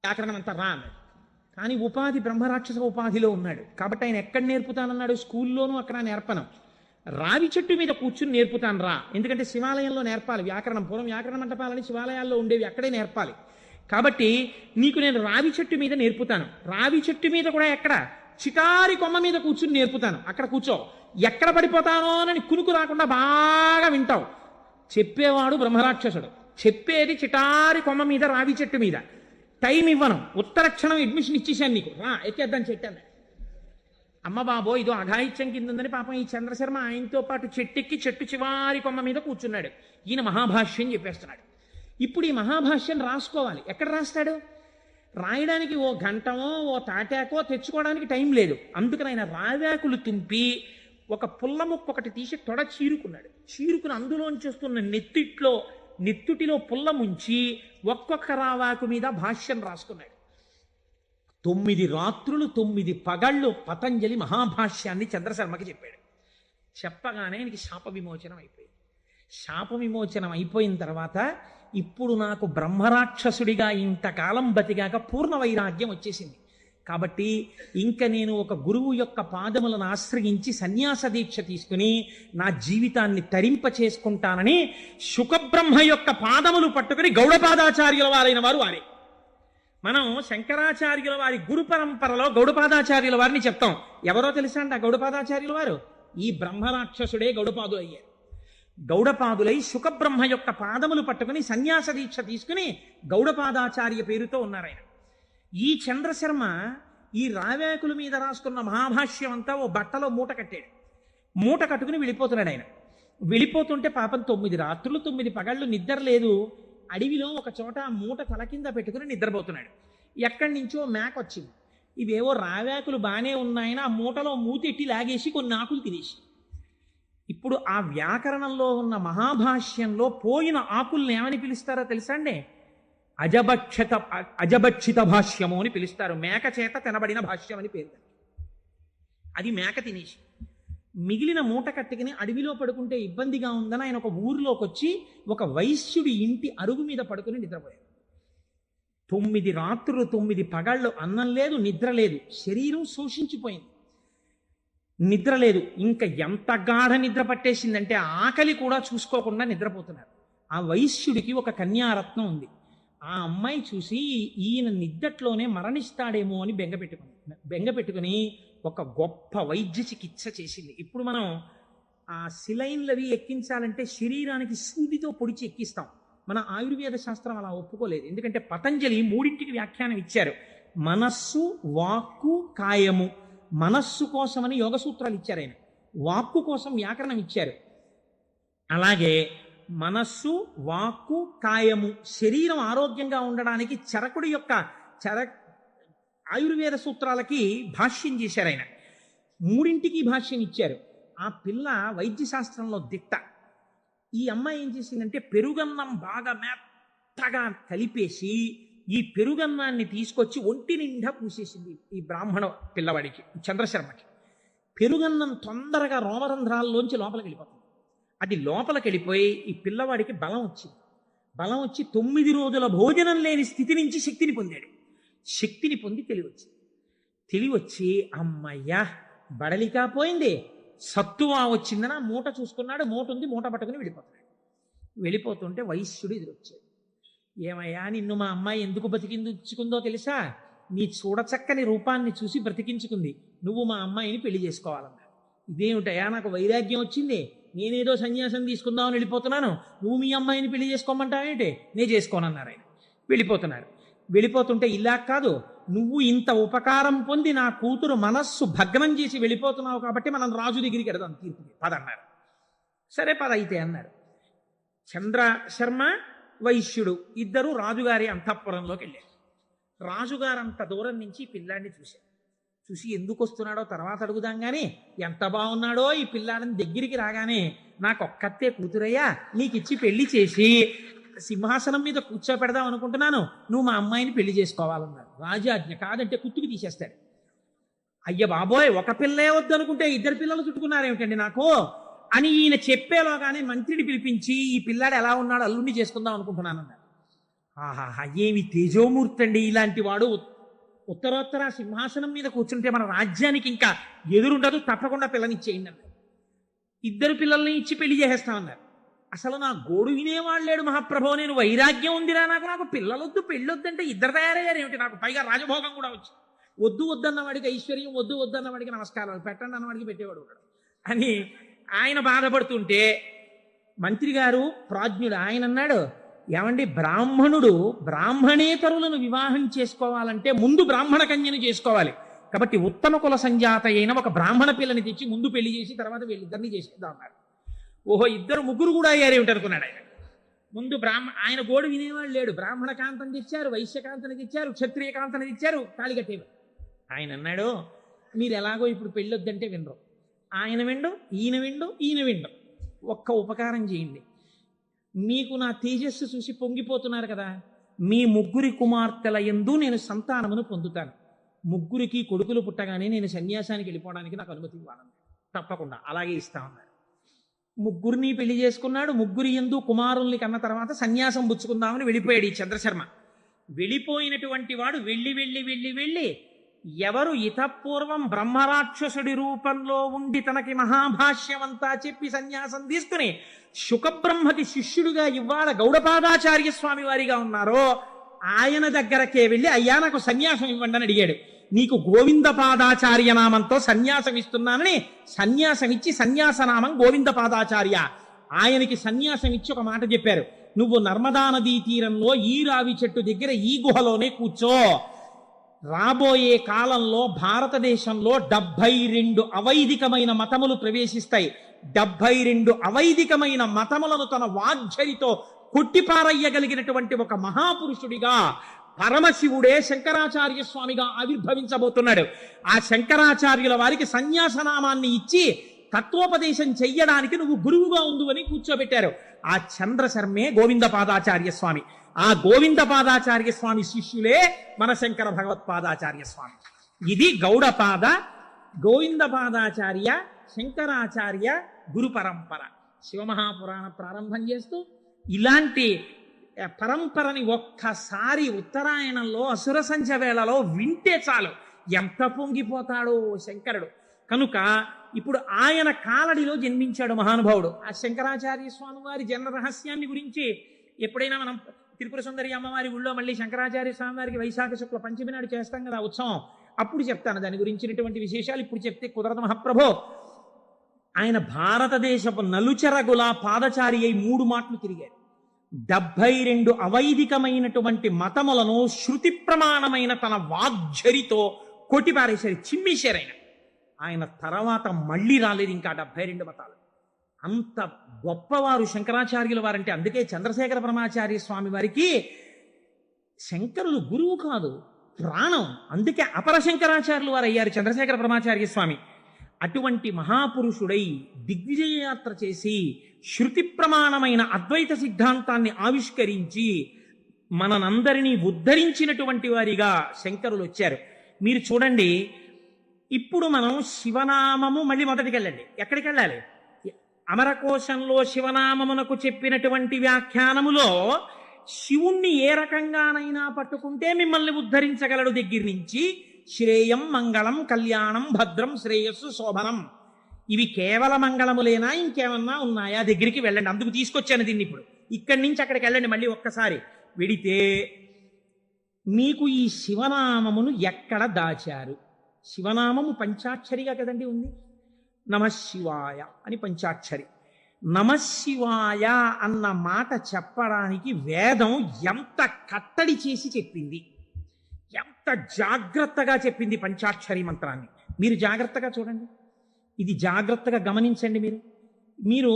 వ్యాకరణం అంతా రా అన్నాడు. కానీ ఉపాధి బ్రహ్మరాక్షస ఉపాధిలో ఉన్నాడు కాబట్టి ఆయన ఎక్కడ నేర్పుతానన్నాడు? స్కూల్లోనూ అక్కడ నేర్పను, రావి చెట్టు మీద కూర్చుని నేర్పుతాను రా. ఎందుకంటే శివాలయంలో నేర్పాలి వ్యాకరణం, పూర్వం వ్యాకరణ మంటపాలని శివాలయాల్లో ఉండేవి, అక్కడే నేర్పాలి. కాబట్టి నీకు నేను రావి చెట్టు మీద నేర్పుతాను. రావి చెట్టు మీద కూడా ఎక్కడ? చిటారి కొమ్మ మీద కూర్చుని నేర్పుతాను, అక్కడ కూర్చో. ఎక్కడ పడిపోతానో అని కునుకు రాకుండా బాగా వింటావు. చెప్పేవాడు బ్రహ్మరాక్షసుడు, చెప్పేది చిటారి కొమ్మ మీద రావి చెట్టు మీద. టైం ఇవ్వను, ఉత్తర క్షణం అడ్మిషన్ ఇచ్చేసాను నీకు, రా ఎక్కేద్దాం చెట్టాను. అమ్మ బాబో ఇదో అఘాయిత్యం కింద ఉందని పాపం ఈ చంద్రశర్మ ఆయనతో పాటు చెట్టెక్కి చెట్టు చివారి కొమ్మ మీద కూర్చున్నాడు. ఈయన మహాభాష్యం చెప్పేస్తున్నాడు. ఇప్పుడు ఈ మహాభాష్యం రాసుకోవాలి. ఎక్కడ రాస్తాడు? రాయడానికి ఓ గంటమో ఓ తాటాకో తెచ్చుకోవడానికి టైం లేదు. అందుకని ఆయన రావాకులు తుంపి ఒక పుల్ల ముక్క ఒకటి తీసి తొడ చీరుకున్నాడు. చీరుకుని అందులోంచి వస్తున్న నెత్తుటిలో పుల్ల ముంచి ఒక్కొక్క రావాకు మీద భాష్యం రాసుకున్నాడు. 9 రాత్రులు 9 పగళ్ళు పతంజలి మహాభాష్యాన్ని చంద్రశర్మకి చెప్పాడు. చెప్పగానే ఆయనకి శాప విమోచనం అయిపోయింది. శాప విమోచనం అయిపోయిన తర్వాత ఇప్పుడు నాకు బ్రహ్మరాక్షసుడిగా ఇంతకాలం బతిగాక పూర్ణ వైరాగ్యం వచ్చేసింది. కాబట్టి ఇంక నేను ఒక గురువు యొక్క పాదములను ఆశ్రయించి సన్యాస దీక్ష తీసుకుని నా జీవితాన్ని తరింప చేసుకుంటానని శుకబ్రహ్మ యొక్క పాదములు పట్టుకుని గౌడపాదాచార్యుల వారైన వారు వారే. మనం శంకరాచార్యుల వారి గురు పరంపరలో గౌడపాదాచార్యుల వారిని చెప్తాం. ఎవరో తెలుసా అండి ఆ గౌడపాదాచార్యుల వారు? ఈ బ్రహ్మరాక్షసుడే గౌడపాదులు అయ్యారు. గౌడపాదులై శుకబ్రహ్మ యొక్క పాదములు పట్టుకుని సన్యాస దీక్ష తీసుకుని గౌడపాదాచార్య పేరుతో ఉన్నారాయన. ఈ చంద్రశర్మ ఈ రావేకుల మీద రాసుకున్న మహాభాష్యం అంతా ఓ బట్టలో మూట కట్టాడు. మూట కట్టుకుని వెళ్ళిపోతున్నాడు ఆయన. వెళ్ళిపోతుంటే పాపం 9 రాత్రులు 9 పగళ్ళు నిద్ర లేదు. అడవిలో ఒక చోట మూట తల కింద పెట్టుకుని నిద్రపోతున్నాడు. ఎక్కడి నుంచో మేక వచ్చింది. ఇవేవో రావేకులు బాగానే ఉన్నాయని ఆ మూటలో మూతెట్టి లాగేసి కొన్ని ఆకులు తినేసి. ఇప్పుడు ఆ వ్యాకరణంలో ఉన్న మహాభాష్యంలో పోయిన ఆకుల్ని ఏమని పిలుస్తారో తెలుసా అండి? అజభక్షిత భాష్యము అని పిలుస్తారు. మేక చేత తినబడిన భాష్యం అని పేరు. అది మేక తినేసి మిగిలిన మూట కట్టుకుని అడవిలో పడుకుంటే ఇబ్బందిగా ఉందని ఆయన ఒక ఊరిలోకి వచ్చి ఒక వైశ్యుడి ఇంటి అరుగు మీద పడుకుని నిద్రపోయాడు. 9 రాత్రులు 9 పగళ్ళు అన్నం లేదు, నిద్ర లేదు. శరీరం శోషించిపోయింది, నిద్ర లేదు. ఇంకా ఎంత గాఢ నిద్ర పట్టేసిందంటే ఆకలి కూడా చూసుకోకుండా నిద్రపోతున్నారు. ఆ వైశ్యుడికి ఒక కన్యారత్నం ఉంది. ఆ అమ్మాయి చూసి ఈయన నిద్దట్లోనే మరణిస్తాడేమో అని బెంగ పెట్టుకుని ఒక గొప్ప వైద్య చికిత్స చేసింది. ఇప్పుడు మనం ఆ సిలైన్లవి ఎక్కించాలంటే శరీరానికి సూదితో పొడిచి ఎక్కిస్తాం. మన ఆయుర్వేద శాస్త్రం అలా ఒప్పుకోలేదు. ఎందుకంటే పతంజలి 3ంటికి వ్యాఖ్యానం ఇచ్చారు. మనస్సు, వాక్కు, కాయము. మనస్సు కోసమని యోగ సూత్రాలు ఇచ్చారు ఆయన, వాక్కు కోసం వ్యాకరణం ఇచ్చారు. అలాగే మనస్సు, వాక్కు, కాయము, శరీరం ఆరోగ్యంగా ఉండడానికి చరకుడి యొక్క ఆయుర్వేద సూత్రాలకి భాష్యం చేశారు ఆయన. 3ంటికి భాష్యం ఇచ్చారు. ఆ పిల్ల వైద్య శాస్త్రంలో దిట్ట. ఈ అమ్మాయి ఏం చేసిందంటే పెరుగన్నం బాగా మెత్తగా కలిపేసి ఈ పెరుగన్నాన్ని తీసుకొచ్చి ఒంటి నిండా పూసేసింది ఈ బ్రాహ్మణ పిల్లవాడికి, చంద్రశర్మకి. పెరుగన్నం తొందరగా రోమరంధ్రాల్లోంచి లోపలికి వెళ్ళిపోతుంది. అది లోపలికి వెళ్ళిపోయి ఈ పిల్లవాడికి బలం వచ్చింది. బలం వచ్చి 9 రోజుల భోజనం లేని స్థితి నుంచి శక్తిని పొందాడు. శక్తిని పొంది తెలివచ్చి అమ్మయ్యా బడలికా పోయింది, సత్తువా వచ్చిందని ఆ మూట చూసుకున్నాడు. మూట ఉంది, మూట పట్టుకుని వెళ్ళిపోతుంటే వైశ్యుడు ఎదురొచ్చాడు. ఏమయ్యా నిన్ను మా అమ్మాయి ఎందుకు బ్రతికించుకుందో తెలుసా? నీ చూడచక్కని రూపాన్ని చూసి బ్రతికించుకుంది, నువ్వు మా అమ్మాయిని పెళ్లి చేసుకోవాలన్నా. ఇదేమిటయా నాకు వైరాగ్యం వచ్చింది, నేనేదో సన్యాసం తీసుకుందామని వెళ్ళిపోతున్నాను, నువ్వు మీ అమ్మాయిని పెళ్లి చేసుకోమంటావేంటి? నేను చేసుకోనన్నారు ఆయన. వెళ్ళిపోతుంటే ఇలా కాదు, నువ్వు ఇంత ఉపకారం పొంది నా కూతురు మనస్సు భగ్నం చేసి వెళ్ళిపోతున్నావు కాబట్టి మనం రాజు దగ్గరికి వెడదాం తీర్పుకి పదన్నారు. సరే పద అయితే అన్నారు. చంద్రశర్మ వైశ్యుడు ఇద్దరు రాజుగారి అంతఃపురంలోకి వెళ్ళారు. రాజుగారు అంత దూరం నుంచి పిల్లాడిని చూసి ఎందుకు వస్తున్నాడో తర్వాత అడుగుదాం కానీ ఎంత బాగున్నాడో ఈ పిల్లాడిని దగ్గరికి రాగానే నాకొక్కతే కూతురయ్యా, నీకిచ్చి పెళ్లి చేసి సింహాసనం మీద కూర్చోపెడదాం అనుకుంటున్నాను, నువ్వు మా అమ్మాయిని పెళ్లి చేసుకోవాలన్నాడు. రాజాజ్ఞ, కాదంటే కుత్తుకు తీసేస్తాడు. అయ్య బాబోయ్, ఒక పిల్లే వద్దు అనుకుంటే 2 పిల్లలు చుట్టుకున్నారేమిటండి నాకు అని ఈయన చెప్పేలోగానే మంత్రిని పిలిపించి ఈ పిల్లాడు ఎలా ఉన్నాడు అల్లుండి చేసుకుందాం అనుకుంటున్నాను అన్నారు. ఆహాహా, ఏమి తేజోమూర్తి అండి ఇలాంటి వాడు. ఉత్తరోత్తర సింహాసనం మీద కూర్చుంటే మన రాజ్యానికి ఇంకా ఎదురుండదు, తప్పకుండా పిల్లనిచ్చేయండి అన్నారు. ఇద్దరు పిల్లల్ని ఇచ్చి పెళ్లి చేసేస్తామన్నారు. అసలు నా గోడు వినేవాడు లేడు మహాప్రభో, నేను వైరాగ్యం ఉందిరా నాకు, నాకు పిల్లలొద్దు పెళ్ళొద్దంటే ఇద్దరు తయారయ్యారు ఏమిటి, నాకు పైగా రాజభోగం కూడా వచ్చి, వద్దు వద్దన్నవాడికి ఐశ్వర్యం, వద్దు వద్దన్నవాడికి నమస్కారాలు, పెట్టండి అన్నవాడికి పెట్టేవాడు ఉన్నాడు అని ఆయన బాధపడుతుంటే మంత్రి గారు ప్రాజ్ఞుడు ఆయన అన్నాడు, ఏమండి బ్రాహ్మణుడు బ్రాహ్మణేతరులను వివాహం చేసుకోవాలంటే ముందు బ్రాహ్మణ కన్యను చేసుకోవాలి, కాబట్టి ఉత్తమ కుల సంజాత అయిన ఒక బ్రాహ్మణ పిల్లని తెచ్చి ముందు పెళ్లి చేసి తర్వాత వీళ్ళిద్దరిని చేసేద్దాం అన్నారు. ఓహో, ఇద్దరు ముగ్గురు కూడా అయ్యారు ఏమిటనుకున్నాడు ఆయన. ముందు ఆయన గోడు వినేవాళ్ళు లేడు, బ్రాహ్మణ కాంతని తెచ్చారు, వైశ్యకాంతని తెచ్చారు, క్షత్రియ కాంతని తెచ్చారు, తాళి కట్టేవారు. ఆయన అన్నాడు, మీరు ఎలాగో ఇప్పుడు పెళ్ళొద్దంటే వినరు, ఆయన విండు, ఈయన విండు, ఈయన విండు, ఒక్క ఉపకారం చేయండి, మీకు నా తేజస్సు చూసి పొంగిపోతున్నారు కదా, మీ ముగ్గురి కుమార్తెల యందు నేను సంతానమును పొందుతాను, ముగ్గురికి కొడుకులు పుట్టగానే నేను సన్యాసానికి వెళ్ళిపోవడానికి నాకు అనుమతి ఇవ్వాలన్నాడు. తప్పకుండా అలాగే ఇస్తామన్నారు. ముగ్గురిని పెళ్లి చేసుకున్నాడు. ముగ్గురి యందు కుమారుల్ని కన్న తర్వాత సన్యాసం పుచ్చుకుందామని వెళ్ళిపోయాడు ఈ చంద్రశర్మ. వెళ్ళిపోయినటువంటి వాడు వెళ్ళి వెళ్ళి వెళ్ళి వెళ్ళి ఎవరు ఇతపూర్వం బ్రహ్మరాక్షసుడి రూపంలో ఉండి తనకి మహాభాష్యమంతా చెప్పి సన్యాసం తీసుకుని శుకబ్రహ్మకి శిష్యుడిగా ఇవాళ గౌడపాదాచార్య స్వామి వారిగా ఉన్నారో ఆయన దగ్గరకే వెళ్ళి, అయ్యా నాకు సన్యాసం ఇవ్వండి అని అడిగాడు. నీకు గోవిందపాదాచార్య నామంతో సన్యాసం ఇస్తున్నానని సన్యాసం ఇచ్చి సన్యాసనామం గోవిందపాదాచార్య. ఆయనకి సన్యాసం ఇచ్చి ఒక మాట చెప్పారు, నువ్వు నర్మదా నదీ తీరంలో ఈ రావి చెట్టు దగ్గర ఈ గుహలోనే కూర్చో, రాబోయే కాలంలో భారతదేశంలో 72 అవైదికమైన మతములు ప్రవేశిస్తాయి, 72 అవైదికమైన మతములను తన వాగ్ఝరితో కొట్టిపారయ్యగలిగినటువంటి ఒక మహాపురుషుడిగా పరమశివుడే శంకరాచార్య స్వామిగా ఆవిర్భవించబోతున్నాడు. ఆ శంకరాచార్యుల వారికి సన్యాసనామాన్ని ఇచ్చి తత్వోపదేశం చెయ్యడానికి నువ్వు గురువుగా ఉండు అని కూర్చోబెట్టారు. ఆ చంద్రశర్మే గోవిందపాదాచార్య స్వామి. ఆ గోవిందపాదాచార్య స్వామి శిష్యులే మన శంకర భగవత్పాదాచార్య స్వామి. ఇది గౌడపాద, గోవిందపాదాచార్య, శంకరాచార్య గురు పరంపర. శివమహాపురాణ ప్రారంభం చేస్తూ ఇలాంటి పరంపరని ఒక్కసారి ఉత్తరాయణంలో అసుర సంచ వేళలో వింటే చాలు ఎంత పొంగిపోతాడో శంకరుడు. కనుక ఇప్పుడు ఆయన కాలడిలో జన్మించాడు మహానుభావుడు. ఆ శంకరాచార్య స్వామి వారి జన్మ రహస్యాన్ని గురించి ఎప్పుడైనా మనం త్రిపుర సుందరి అమ్మవారి ఊళ్ళో మళ్ళీ శంకరాచార్య స్వామి వారికి వైశాఖ శుక్ల పంచమి నాడు చేస్తాం కదా ఉత్సవం, అప్పుడు చెప్తాను దాని గురించినటువంటి విశేషాలు. ఇప్పుడు చెప్తే కుదరదు మహాప్రభో. ఆయన భారతదేశపు నలుచెరగుల పాదచారి అయి 3 మాటలు తిరిగారు. 72 అవైదికమైనటువంటి మతములను శృతి ప్రమాణమైన తన వాగ్ఝరితో కొట్టిపారేశారు, చిమ్మేశారు. ఆయన తర్వాత మళ్ళీ రాలేదు ఇంకా 72 మతాలు. అంత గొప్పవారు శంకరాచార్యుల వారంటే. అందుకే చంద్రశేఖర పరమాచార్య స్వామి వారికి శంకరులు గురువు కాదు, ప్రాణం. అందుకే అపర శంకరాచార్యులు వారు అయ్యారు చంద్రశేఖర పరమాచార్య స్వామి. అటువంటి మహాపురుషుడై దిగ్విజయ యాత్ర చేసి శృతి ప్రమాణమైన అద్వైత సిద్ధాంతాన్ని ఆవిష్కరించి మనందరినీ ఉద్ధరించినటువంటి వారిగా శంకరులు వచ్చారు. మీరు చూడండి, ఇప్పుడు మనం శివనామము మళ్ళీ మొదటికి వెళ్ళండి. ఎక్కడికి వెళ్ళాలి? అమరకోశంలో శివనామమునకు చెప్పినటువంటి వ్యాఖ్యానములో శివుణ్ణి ఏ రకంగానైనా పట్టుకుంటే మిమ్మల్ని ఉద్ధరించగలడు దగ్గర నుంచి శ్రేయం, మంగళం, కళ్యాణం, భద్రం, శ్రేయస్సు, శోభనం, ఇవి కేవల మంగళములేనా ఇంకేమన్నా ఉన్నాయా దగ్గరికి వెళ్ళండి. అందుకు తీసుకొచ్చాను దీన్ని. ఇప్పుడు ఇక్కడి నుంచి అక్కడికి వెళ్ళండి. మళ్ళీ ఒక్కసారి వెడితే మీకు ఈ శివనామమును ఎక్కడ దాచారు? శివనామము పంచాక్షరిగా కదండి ఉంది. నమశివాయ అని పంచాక్షరి. నమశివాయ అన్న మాట చెప్పడానికి వేదం ఎంత కట్టడి చేసి చెప్పింది, ఎంత జాగ్రత్తగా చెప్పింది పంచాక్షరి మంత్రాన్ని. మీరు జాగ్రత్తగా చూడండి, ఇది జాగ్రత్తగా గమనించండి. మీరు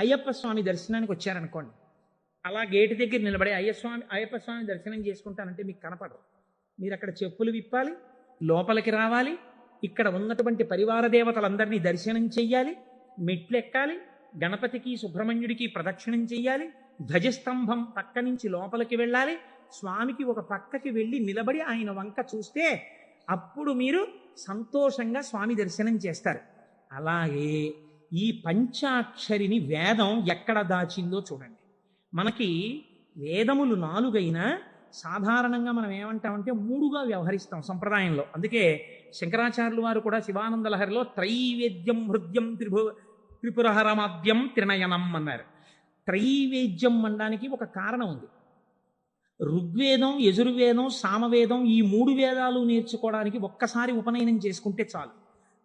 అయ్యప్ప స్వామి దర్శనానికి వచ్చారనుకోండి, అలా గేటు దగ్గర నిలబడి అయ్యప్ప స్వామి దర్శనం చేసుకుంటానంటే మీకు కనపడరు. మీరు అక్కడ చెప్పులు విప్పాలి, లోపలికి రావాలి, ఇక్కడ ఉన్నటువంటి పరివార దేవతలందరినీ దర్శనం చెయ్యాలి, మెట్లు ఎక్కాలి, గణపతికి సుబ్రహ్మణ్యుడికి ప్రదక్షిణం చెయ్యాలి, ధ్వజస్తంభం పక్క నుంచి లోపలికి వెళ్ళాలి, స్వామికి ఒక పక్కకి వెళ్ళి నిలబడి ఆయన వంక చూస్తే అప్పుడు మీరు సంతోషంగా స్వామి దర్శనం చేస్తారు. అలాగే ఈ పంచాక్షరిని వేదం ఎక్కడ దాచిందో చూడండి. మనకి వేదములు 4 అయినా సాధారణంగా మనం ఏమంటామంటే 3గా వ్యవహరిస్తాం సంప్రదాయంలో. అందుకే శంకరాచార్యులు వారు కూడా శివానంద లహరిలో త్రైవేద్యం హృద్యం త్రిపురహరమాద్యం త్రినయనం అన్నారు. త్రైవేద్యం అనడానికి ఒక కారణం ఉంది. ఋగ్వేదం, యజుర్వేదం, సామవేదం ఈ 3 వేదాలు నేర్చుకోవడానికి ఒక్కసారి ఉపనయనం చేసుకుంటే చాలు.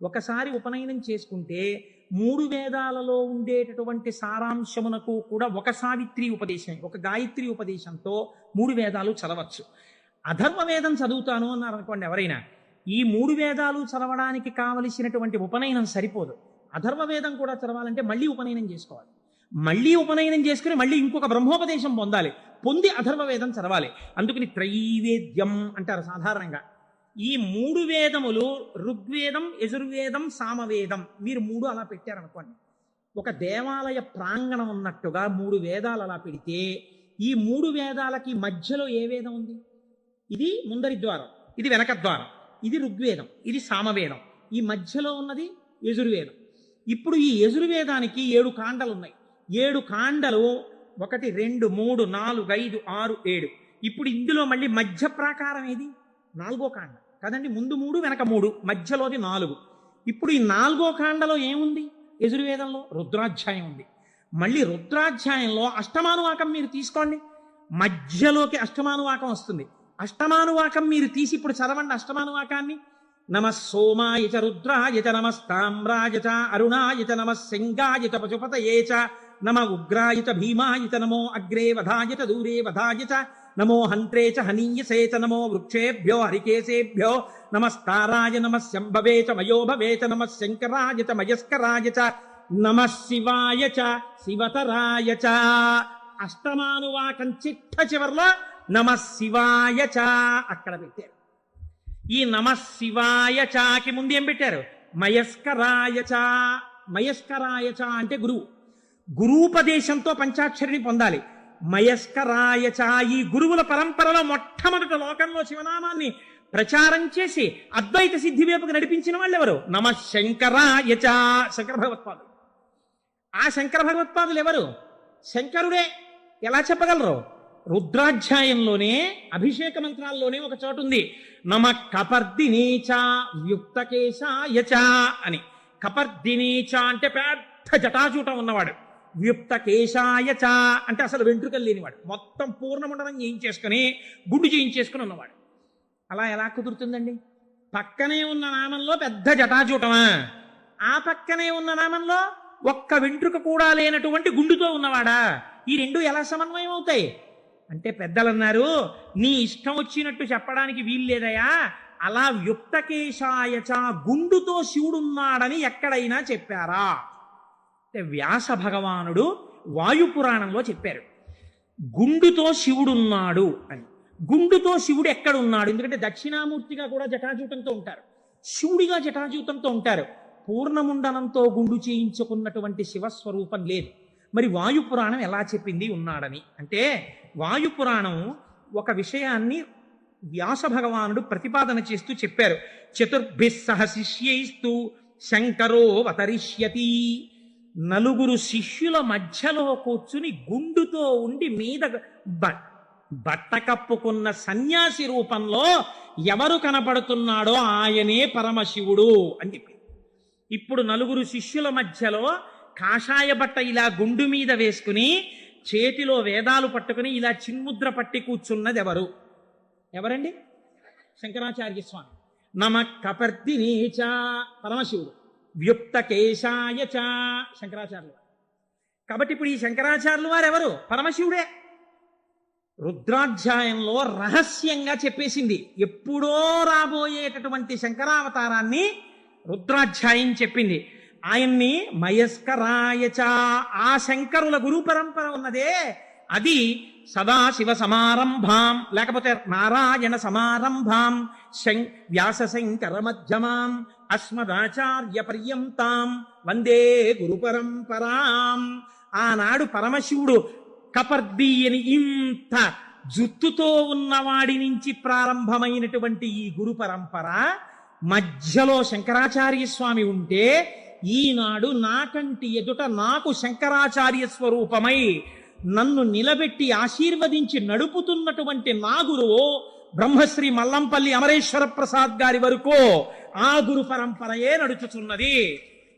ఒకసారి ఉపనయనం చేసుకుంటే 3 వేదాలలో ఉండేటటువంటి సారాంశమునకు కూడా ఒక సావిత్రి ఉపదేశం, ఒక గాయత్రి ఉపదేశంతో 3 వేదాలు చదవచ్చు. అథర్వ వేదం చదువుతాను అన్నారు అనుకోండి ఎవరైనా, ఈ 3 వేదాలు చదవడానికి కావలసినటువంటి ఉపనయనం సరిపోదు. అథర్వ వేదం కూడా చదవాలంటే మళ్ళీ ఉపనయనం చేసుకోవాలి. మళ్ళీ ఉపనయనం చేసుకుని మళ్ళీ ఇంకొక బ్రహ్మోపదేశం పొందాలి. పొంది అథర్వ వేదం చదవాలి. అందుకని త్రైవేద్యం అంటారు సాధారణంగా. ఈ 3 వేదములు ఋగ్వేదం, యజుర్వేదం, సామవేదం, మీరు 3 అలా పెట్టారనుకోండి. ఒక దేవాలయ ప్రాంగణం ఉన్నట్టుగా 3 వేదాలు అలా పెడితే ఈ 3 వేదాలకి మధ్యలో ఏ వేదం ఉంది? ఇది ముందరి ద్వారం, ఇది వెనక ద్వారం, ఇది ఋగ్వేదం, ఇది సామవేదం, ఈ మధ్యలో ఉన్నది యజుర్వేదం. ఇప్పుడు ఈ యజుర్వేదానికి 7 కాండలు ఉన్నాయి. 7 కాండలు 1 2 3 4 5 6 7. ఇప్పుడు ఇందులో మళ్ళీ మధ్య ప్రాకారం ఏది? 4వ కాండ కదండి. ముందు 3 వెనక 3, మధ్యలోది 4. ఇప్పుడు ఈ 4వ కాండలో ఏముంది? యజుర్వేదంలో రుద్రాధ్యాయం ఉంది. మళ్ళీ రుద్రాధ్యాయంలో అష్టమానువాకం మీరు తీసుకోండి, మధ్యలోకి అష్టమానువాకం వస్తుంది. అష్టమానువాకం మీరు తీసి ఇప్పుడు చదవండి అష్టమానువాకాన్ని. నమ సోమాయ చ రుద్రాయ చ నమస్తామ్రాయ చ అరుణాయ చ నమ సింగాయ చ పశుపతయే చ నమ ఉగ్రాయ చ భీమాయ చ నమో అగ్రే వధాయ చ దూరే వధాయ చ నమో హంత్రే చ హనీయసే చ నమో వృక్షేభ్యో హరికేశేభ్యో నమస్తారాయ నమ శంభవే చ మయోభవే చ నమ శంకరాయ చ మయస్కరాయ చ నమ శివాయ చ శివతరాయ చ. అష్టమానువాకం చిట్ట చివర్లో నమ శివాయ చ అక్కడ పెట్టారు. ఈ నమ శివాయ చాకి ముందు ఏం పెట్టారు? మయస్కరాయ చ. మయస్కరాయ చ అంటే గురువు. గురూపదేశంతో పంచాక్షరిని పొందాలి. మయస్కరాయ చ ఈ గురువుల పరంపరలో మొట్టమొదట లోకంలో శివనామాన్ని ప్రచారం చేసి అద్వైత సిద్ధి వైపుకు నడిపించిన వాళ్ళు ఎవరు? నమ శంకరాయ చ. శంకర భగవత్పాదులు. ఆ శంకర భగవత్పాదులు ఎవరు? శంకరుడే. ఎలా చెప్పగలరు? రుద్రాధ్యాయంలోనే అభిషేక మంత్రాల్లోనే ఒక చోటు ఉంది, నమ కపర్దినీచ వ్యుక్తకేశాయ చ అని. కపర్దినీచ అంటే పెద్ద జటాజూటం ఉన్నవాడు, వ్యుక్తకేశాయ చ అంటే అసలు వెంట్రుకలు లేనివాడు, మొత్తం పూర్ణమండలం చేయించేసుకుని గుండు చేయించేసుకుని ఉన్నవాడు. అలా ఎలా కుదురుతుందండి? పక్కనే ఉన్న నామంలో పెద్ద జటాజూటమా, ఆ పక్కనే ఉన్న నామంలో ఒక్క వెంట్రుక కూడా లేనటువంటి గుండుతో ఉన్నవాడా? ఈ రెండు ఎలా సమన్వయం అవుతాయి అంటే పెద్దలు అన్నారు, నీ ఇష్టం వచ్చినట్టు చెప్పడానికి వీల్లేదయా. అలా వ్యుక్తకేశాయచ గుండుతో శివుడున్నాడని ఎక్కడైనా చెప్పారా అంటే వ్యాస భగవానుడు వాయుపురాణంలో చెప్పారు గుండుతో శివుడున్నాడు అని. గుండుతో శివుడు ఎక్కడున్నాడు? ఎందుకంటే దక్షిణామూర్తిగా కూడా జటాజూటంతో ఉంటారు, శివుడిగా జటాజూతంతో ఉంటారు. పూర్ణముండనంతో గుండు చేయించుకున్నటువంటి శివస్వరూపం లేదు. మరి వాయుపురాణం ఎలా చెప్పింది ఉన్నాడని అంటే, వాయుపురాణం ఒక విషయాన్ని వ్యాస భగవానుడు ప్రతిపాదన చేస్తూ చెప్పారు. చతుర్భిః సహ శిష్యైస్తు శంకరో అవతరిష్యతి. 9 శిష్యుల మధ్యలో కూర్చుని గుండుతో ఉండి మీద బట్ట కప్పుకున్న సన్యాసి రూపంలో ఎవరు కనపడుతున్నాడో ఆయనే పరమశివుడు అని చెప్పి. ఇప్పుడు 9 శిష్యుల మధ్యలో కాషాయ బట్ట ఇలా గుండు మీద వేసుకుని చేతిలో వేదాలు పట్టుకుని ఇలా చిన్ముద్ర పట్టి కూర్చున్నది ఎవరండి? శంకరాచార్య స్వామి. నమ కపర్దినీచ పరమశివుడు, వ్యుక్తకేశాయ చ శంకరాచార్యులు వారు. కాబట్టి ఇప్పుడు ఈ శంకరాచార్యులు వారు ఎవరు? పరమశివుడే. రుద్రాధ్యాయంలో రహస్యంగా చెప్పేసింది. ఎప్పుడో రాబోయేటటువంటి శంకరావతారాన్ని రుద్రాధ్యాయం చెప్పింది. ఆయన్ని మయస్కరాయచ, ఆ శంకరుల గురు పరంపర ఉన్నదే అది సదాశివ సమారంభాం, లేకపోతే నారాయణ సమారంభాం, వ్యాస శంకర మధ్యమాం, అస్మదాచార్య పర్యంతాం వందే గురు పరంపరాం. ఆనాడు పరమశివుడు కపర్ది అని ఇంత జుత్తుతో ఉన్నవాడి నుంచి ప్రారంభమైనటువంటి ఈ గురు పరంపర మధ్యలో శంకరాచార్య స్వామి ఉంటే ఈనాడు నాకంటి ఎదుట నాకు శంకరాచార్య స్వరూపమై నన్ను నిలబెట్టి ఆశీర్వదించి నడుపుతున్నటువంటి నా గురువు బ్రహ్మశ్రీ మల్లంపల్లి అమరేశ్వర ప్రసాద్ గారి వరకు ఆ గురు పరంపరయే నడుచుచున్నది.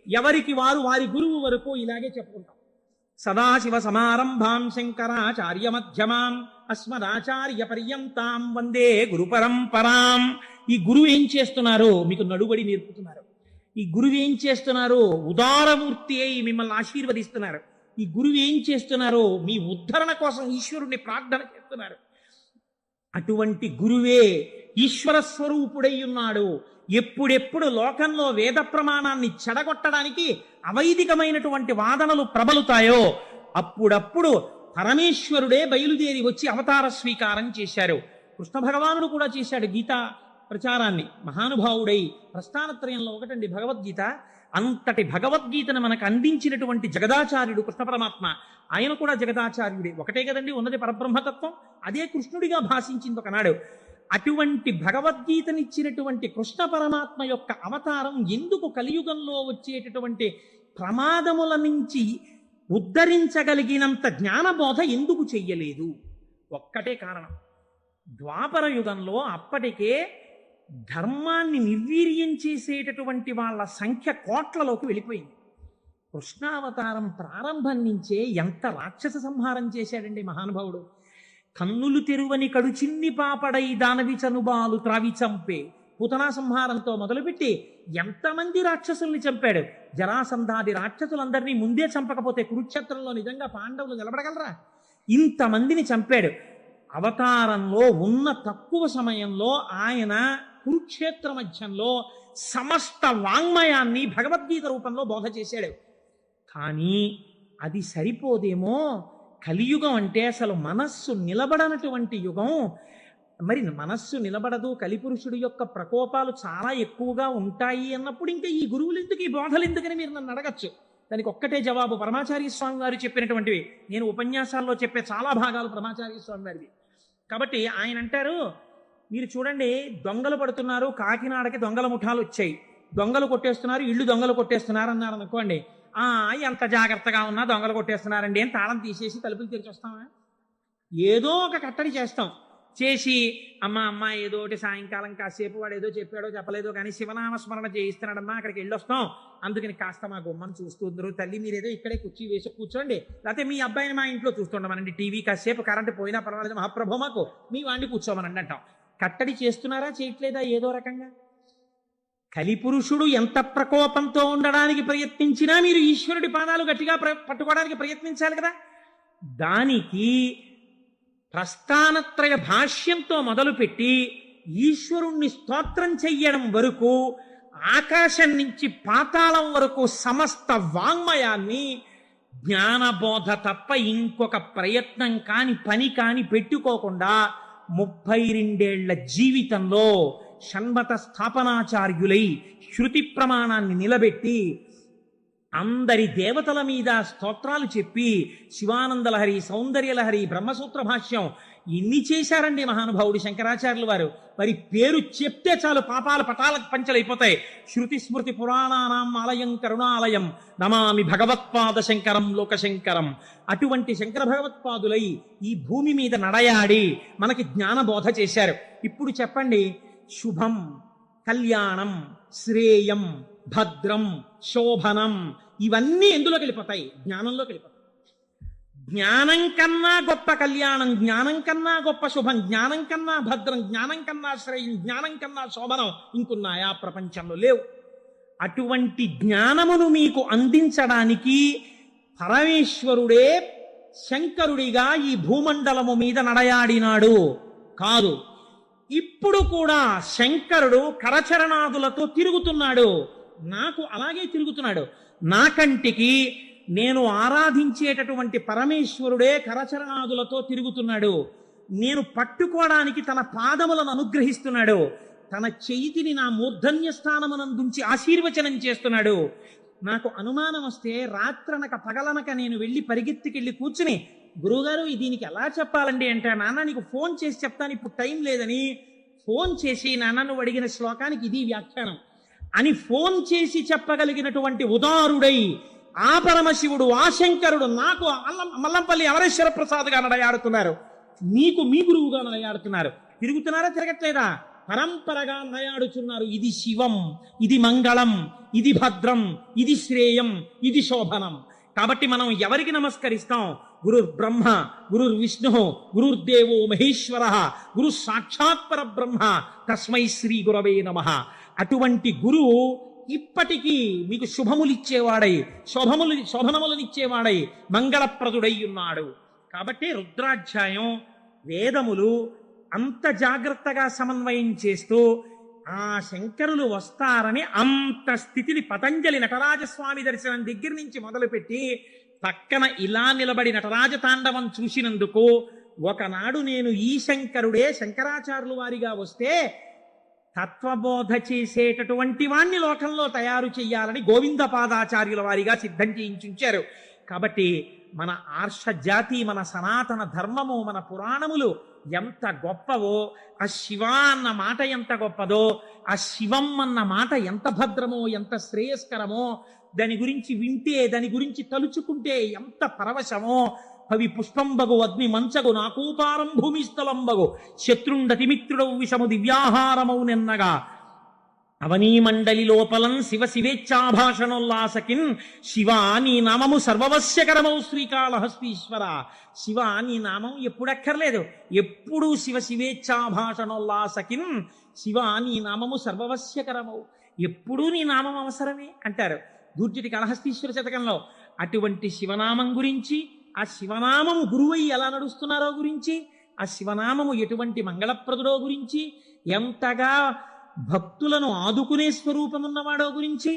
ఎవరికి వారు వారి గురువు వరకు ఇలాగే చెప్పుకుంటాం. సదాశివ సమారంభాం శంకరాచార్య మధ్యమాం అస్మదాచార్య పర్యంతాం వందే గురు పరంపరాం. ఈ గురువు ఏం చేస్తున్నారు? మీకు నడుబడి నేర్పుతున్నారు. ఈ గురువు ఏం చేస్తున్నారు? ఉదారమూర్తి అయి మిమ్మల్ని ఆశీర్వదిస్తున్నారు. ఈ గురువు ఏం చేస్తున్నారు? మీ ఉద్ధరణ కోసం ఈశ్వరుణ్ణి ప్రార్థన చేస్తున్నారు. అటువంటి గురువే ఈశ్వర స్వరూపుడై ఉన్నాడు. ఎప్పుడెప్పుడు లోకంలో వేద ప్రమాణాన్ని చెడగొట్టడానికి అవైదికమైనటువంటి వాదనలు ప్రబలుతాయో అప్పుడప్పుడు పరమేశ్వరుడే బయలుదేరి వచ్చి అవతార స్వీకారం చేశారు. కృష్ణ భగవానుడు కూడా చేశాడు గీతా ప్రచారాన్ని. మహానుభావుడై ప్రస్థానత్రయంలో ఒకటండి భగవద్గీత. అంతటి భగవద్గీతను మనకు అందించినటువంటి జగదాచార్యుడు కృష్ణ పరమాత్మ. ఆయన కూడా జగదాచార్యుడే. ఒకటే కదండి ఉన్నది పరబ్రహ్మతత్వం. అదే కృష్ణుడిగా భాషించింది ఒకనాడు. అటువంటి భగవద్గీతనిచ్చినటువంటి కృష్ణ పరమాత్మ యొక్క అవతారం ఎందుకు కలియుగంలో వచ్చేటటువంటి ప్రమాదముల నుంచి ఉద్ధరించగలిగినంత జ్ఞానబోధ ఎందుకు చెయ్యలేదు? ఒక్కటే కారణం. ద్వాపర యుగంలో అప్పటికే ధర్మాన్ని నిర్వీర్యం చేసేటటువంటి వాళ్ళ సంఖ్య కోట్లలోకి వెళ్ళిపోయింది. కృష్ణావతారం ప్రారంభం నుంచే ఎంత రాక్షస సంహారం చేశాడండి మహానుభావుడు. కన్నులు తెరువని కడుచిన్ని పాపడై దానవి చనుబాలు త్రావి చంపే పూతనా సంహారంతో మొదలుపెట్టి ఎంతమంది రాక్షసుల్ని చంపాడు. జరాసంధాది రాక్షసులందరినీ ముందే చంపకపోతే కురుక్షేత్రంలో నిజంగా పాండవులు నిలబడగలరా? ఇంతమందిని చంపాడు. అవతారంలో ఉన్న తక్కువ సమయంలో ఆయన కురుక్షేత్ర మధ్యంలో సమస్త వాంగ్మయాన్ని భగవద్గీత రూపంలో బోధ చేశాడు. కానీ అది సరిపోదేమో. కలియుగం అంటే అసలు మనస్సు నిలబడనటువంటి యుగం. మరి మనస్సు నిలబడదు, కలిపురుషుడి యొక్క ప్రకోపాలు చాలా ఎక్కువగా ఉంటాయి అన్నప్పుడు ఇంకా ఈ గురువులు ఎందుకు, ఈ బోధలు ఎందుకని మీరు నన్ను అడగచ్చు. దానికి ఒక్కటే జవాబు పరమాచార్య స్వామి వారు చెప్పినటువంటివి. నేను ఉపన్యాసాల్లో చెప్పే చాలా భాగాలు పరమాచార్య స్వామి వారివి. కాబట్టి ఆయన అంటారు, మీరు చూడండి దొంగలు పడుతున్నారు, కాకినాడకి దొంగల ముఠాలు వచ్చాయి, దొంగలు కొట్టేస్తున్నారు, ఇళ్ళు దొంగలు కొట్టేస్తున్నారు అన్నారు అనుకోండి. ఎంత జాగ్రత్తగా ఉన్నా దొంగలు కొట్టేస్తున్నారండి అని తాళం తీసేసి తలుపులు తెరిచి వస్తామా? ఏదో ఒక కట్టడి చేస్తాం. చేసి అమ్మ ఏదో ఒకటి సాయంకాలం కాసేపు వాడు ఏదో చెప్పాడో చెప్పలేదో కానీ శివనామస్మరణ చేయిస్తున్నాడమ్మా, అక్కడికి వెళ్ళొస్తాం, అందుకని కాస్త మా గుమ్మని చూస్తుందరు తల్లి, మీరేదో ఇక్కడే కుర్చీ వేసి కూర్చోండి, లేకపోతే మీ అబ్బాయిని మా ఇంట్లో చూస్తుండమనండి, టీవీ కాసేపు కరెంటు పోయినా పర్వాలేదు మహాప్రభు మాకు మీ వాడిని కూర్చోమనండి అంటాం. కట్టడి చేస్తున్నారా చేయట్లేదా? ఏదో రకంగా. కలిపురుషుడు ఎంత ప్రకోపంతో ఉండడానికి ప్రయత్నించినా మీరు ఈశ్వరుడి పాదాలు గట్టిగా పట్టుకోవడానికి ప్రయత్నించాలి కదా. దానికి ప్రస్థానత్రయ భాష్యంతో మొదలుపెట్టి ఈశ్వరుణ్ణి స్తోత్రం చెయ్యడం వరకు, ఆకాశం నుంచి పాతాళం వరకు సమస్త వాంగ్మయాన్ని జ్ఞానబోధ తప్ప ఇంకొక ప్రయత్నం కాని పని కాని పెట్టుకోకుండా 32 జీవితంలో షణ్మత స్థాపనాచార్యులై శృతి ప్రమాణాన్ని నిలబెట్టి అందరి దేవతల మీద స్తోత్రాలు చెప్పి శివానందలహరి, సౌందర్యలహరి, బ్రహ్మసూత్ర భాష్యం ఇన్ని చేశారండి మహానుభావుడు శంకరాచార్యులు వారు. మరి పేరు చెప్తే చాలు పాపాల పటాల పంచలైపోతాయి. శృతి స్మృతి పురాణానాం ఆలయం కరుణాలయం నమామి భగవత్పాద శంకరం లోకశంకరం. అటువంటి శంకర భగవత్పాదులై ఈ భూమి మీద నడయాడి మనకి జ్ఞానబోధ చేశారు. ఇప్పుడు చెప్పండి, శుభం, కళ్యాణం, శ్రేయం, భద్రం, శోభనం ఇవన్నీ ఎందులోకి వెళ్ళిపోతాయి? జ్ఞానంలోకి వెళ్ళిపోతాయి. జ్ఞానం కన్నా గొప్ప కళ్యాణం, జ్ఞానం కన్నా గొప్ప శుభం, జ్ఞానం కన్నా భద్రం, జ్ఞానం కన్నా శ్రేయం, జ్ఞానం కన్నా శోభనం ఇంకున్నాయా? ప్రపంచంలో లేవు. అటువంటి జ్ఞానమును మీకు అందించడానికి పరమేశ్వరుడే శంకరుడిగా ఈ భూమండలము మీద నడయాడినాడు కాదు. ఇప్పుడు కూడా శంకరుడు కరచరణాదులతో తిరుగుతున్నాడు. నాకు అలాగే తిరుగుతున్నాడు. నా కంటికి నేను ఆరాధించేటటువంటి పరమేశ్వరుడే కరచరణాదులతో తిరుగుతున్నాడు. నేను పట్టుకోవడానికి తన పాదములను అనుగ్రహిస్తున్నాడు. తన చేతిని నా మూర్ధన్య స్థానమునందుంచి ఆశీర్వచనం చేస్తున్నాడు. నాకు అనుమానం వస్తే రాత్రనక పగలనక నేను వెళ్ళి పరిగెత్తికెళ్ళి కూర్చుని, గురువుగారు దీనికి ఎలా చెప్పాలండి అంటే, నాన్న నీకు ఫోన్ చేసి చెప్తాను, ఇప్పుడు టైం లేదని ఫోన్ చేసి నాన్న నువ్వు అడిగిన శ్లోకానికి ఇది వ్యాఖ్యానం. అని ఫోన్ చేసి చెప్పగలిగినటువంటి ఉదారుడై ఆ పరమశివుడు ఆ శంకరుడు నాకు మల్లంపల్లి అమరేశ్వర ప్రసాద్గా నడయాడుతున్నారు, మీకు మీ గురువుగా నడయాడుతున్నారు. తిరుగుతున్నారా తిరగట్లేదా? పరంపరగా నయాడుచున్నారు. ఇది శివం, ఇది మంగళం, ఇది భద్రం, ఇది శ్రేయం, ఇది శోభనం. కాబట్టి మనం ఎవరికి నమస్కరిస్తాం? గురుర్ బ్రహ్మ, గురుర్ విష్ణు, గురుర్దేవో మహేశ్వర, గురు సాక్షాత్ పరబ్రహ్మ, తస్మై శ్రీ గురవే నమః. అటువంటి గురువు ఇప్పటికీ మీకు శుభములిచ్చేవాడై, శోభనములనిచ్చేవాడై, మంగళప్రదుడై ఉన్నాడు. కాబట్టి రుద్రాధ్యాయం వేదములు అంత జాగ్రత్తగా సమన్వయం చేస్తూ ఆ శంకరులు వస్తారని అంత స్థితిని పతంజలి నటరాజస్వామి దర్శనం దగ్గర నుంచి మొదలుపెట్టి పక్కన ఇలా నిలబడి నటరాజ తాండవం చూసినందుకు, ఒకనాడు నేను ఈ శంకరుడే శంకరాచార్యులు వారిగా వస్తే తత్వబోధ చేసేటటువంటి వాణ్ణి లోకంలో తయారు చెయ్యాలని గోవిందపాదాచార్యుల వారిగా సిద్ధం చేయించుంచారు. కాబట్టి మన ఆర్ష జాతి, మన సనాతన ధర్మము, మన పురాణములు ఎంత గొప్పవో, ఆ శివ అన్న మాట ఎంత గొప్పదో, ఆ శివం అన్న మాట ఎంత భద్రమో, ఎంత శ్రేయస్కరమో, దాని గురించి వింటే, దాని గురించి తలుచుకుంటే ఎంత పరవశమో. పవి పుష్పంబగు అగ్ని మంచగు నాకూపారం భూమిస్థలంబగు శత్రుండతిమిత్రుడవు విషము దివ్యాహారమౌ నెన్నగా అవనీ మండలి లోపలం శివ శివేచ్ఛాభాషణోల్లాసకిన్ శివ నీ నామము సర్వవశ్యకరమౌ శ్రీకాళహస్తీశ్వర. శివ నీ నామం ఎప్పుడక్కర్లేదు, ఎప్పుడూ శివ శివేచ్ఛాభాషణోల్లాసకిన్ శివ నీ నామము సర్వవశ్యకరమౌ, ఎప్పుడూ నీ నామం అవసరమే అంటారు దూర్జటి కాళహస్తీశ్వర శతకంలో. అటువంటి శివనామం గురించి, ఆ శివనామము గురువై ఎలా నడుస్తున్నారో గురించి, ఆ శివనామము ఎటువంటి మంగళప్రదుడో గురించి, ఎంతగా భక్తులను ఆదుకునే స్వరూపమున్నవాడో గురించి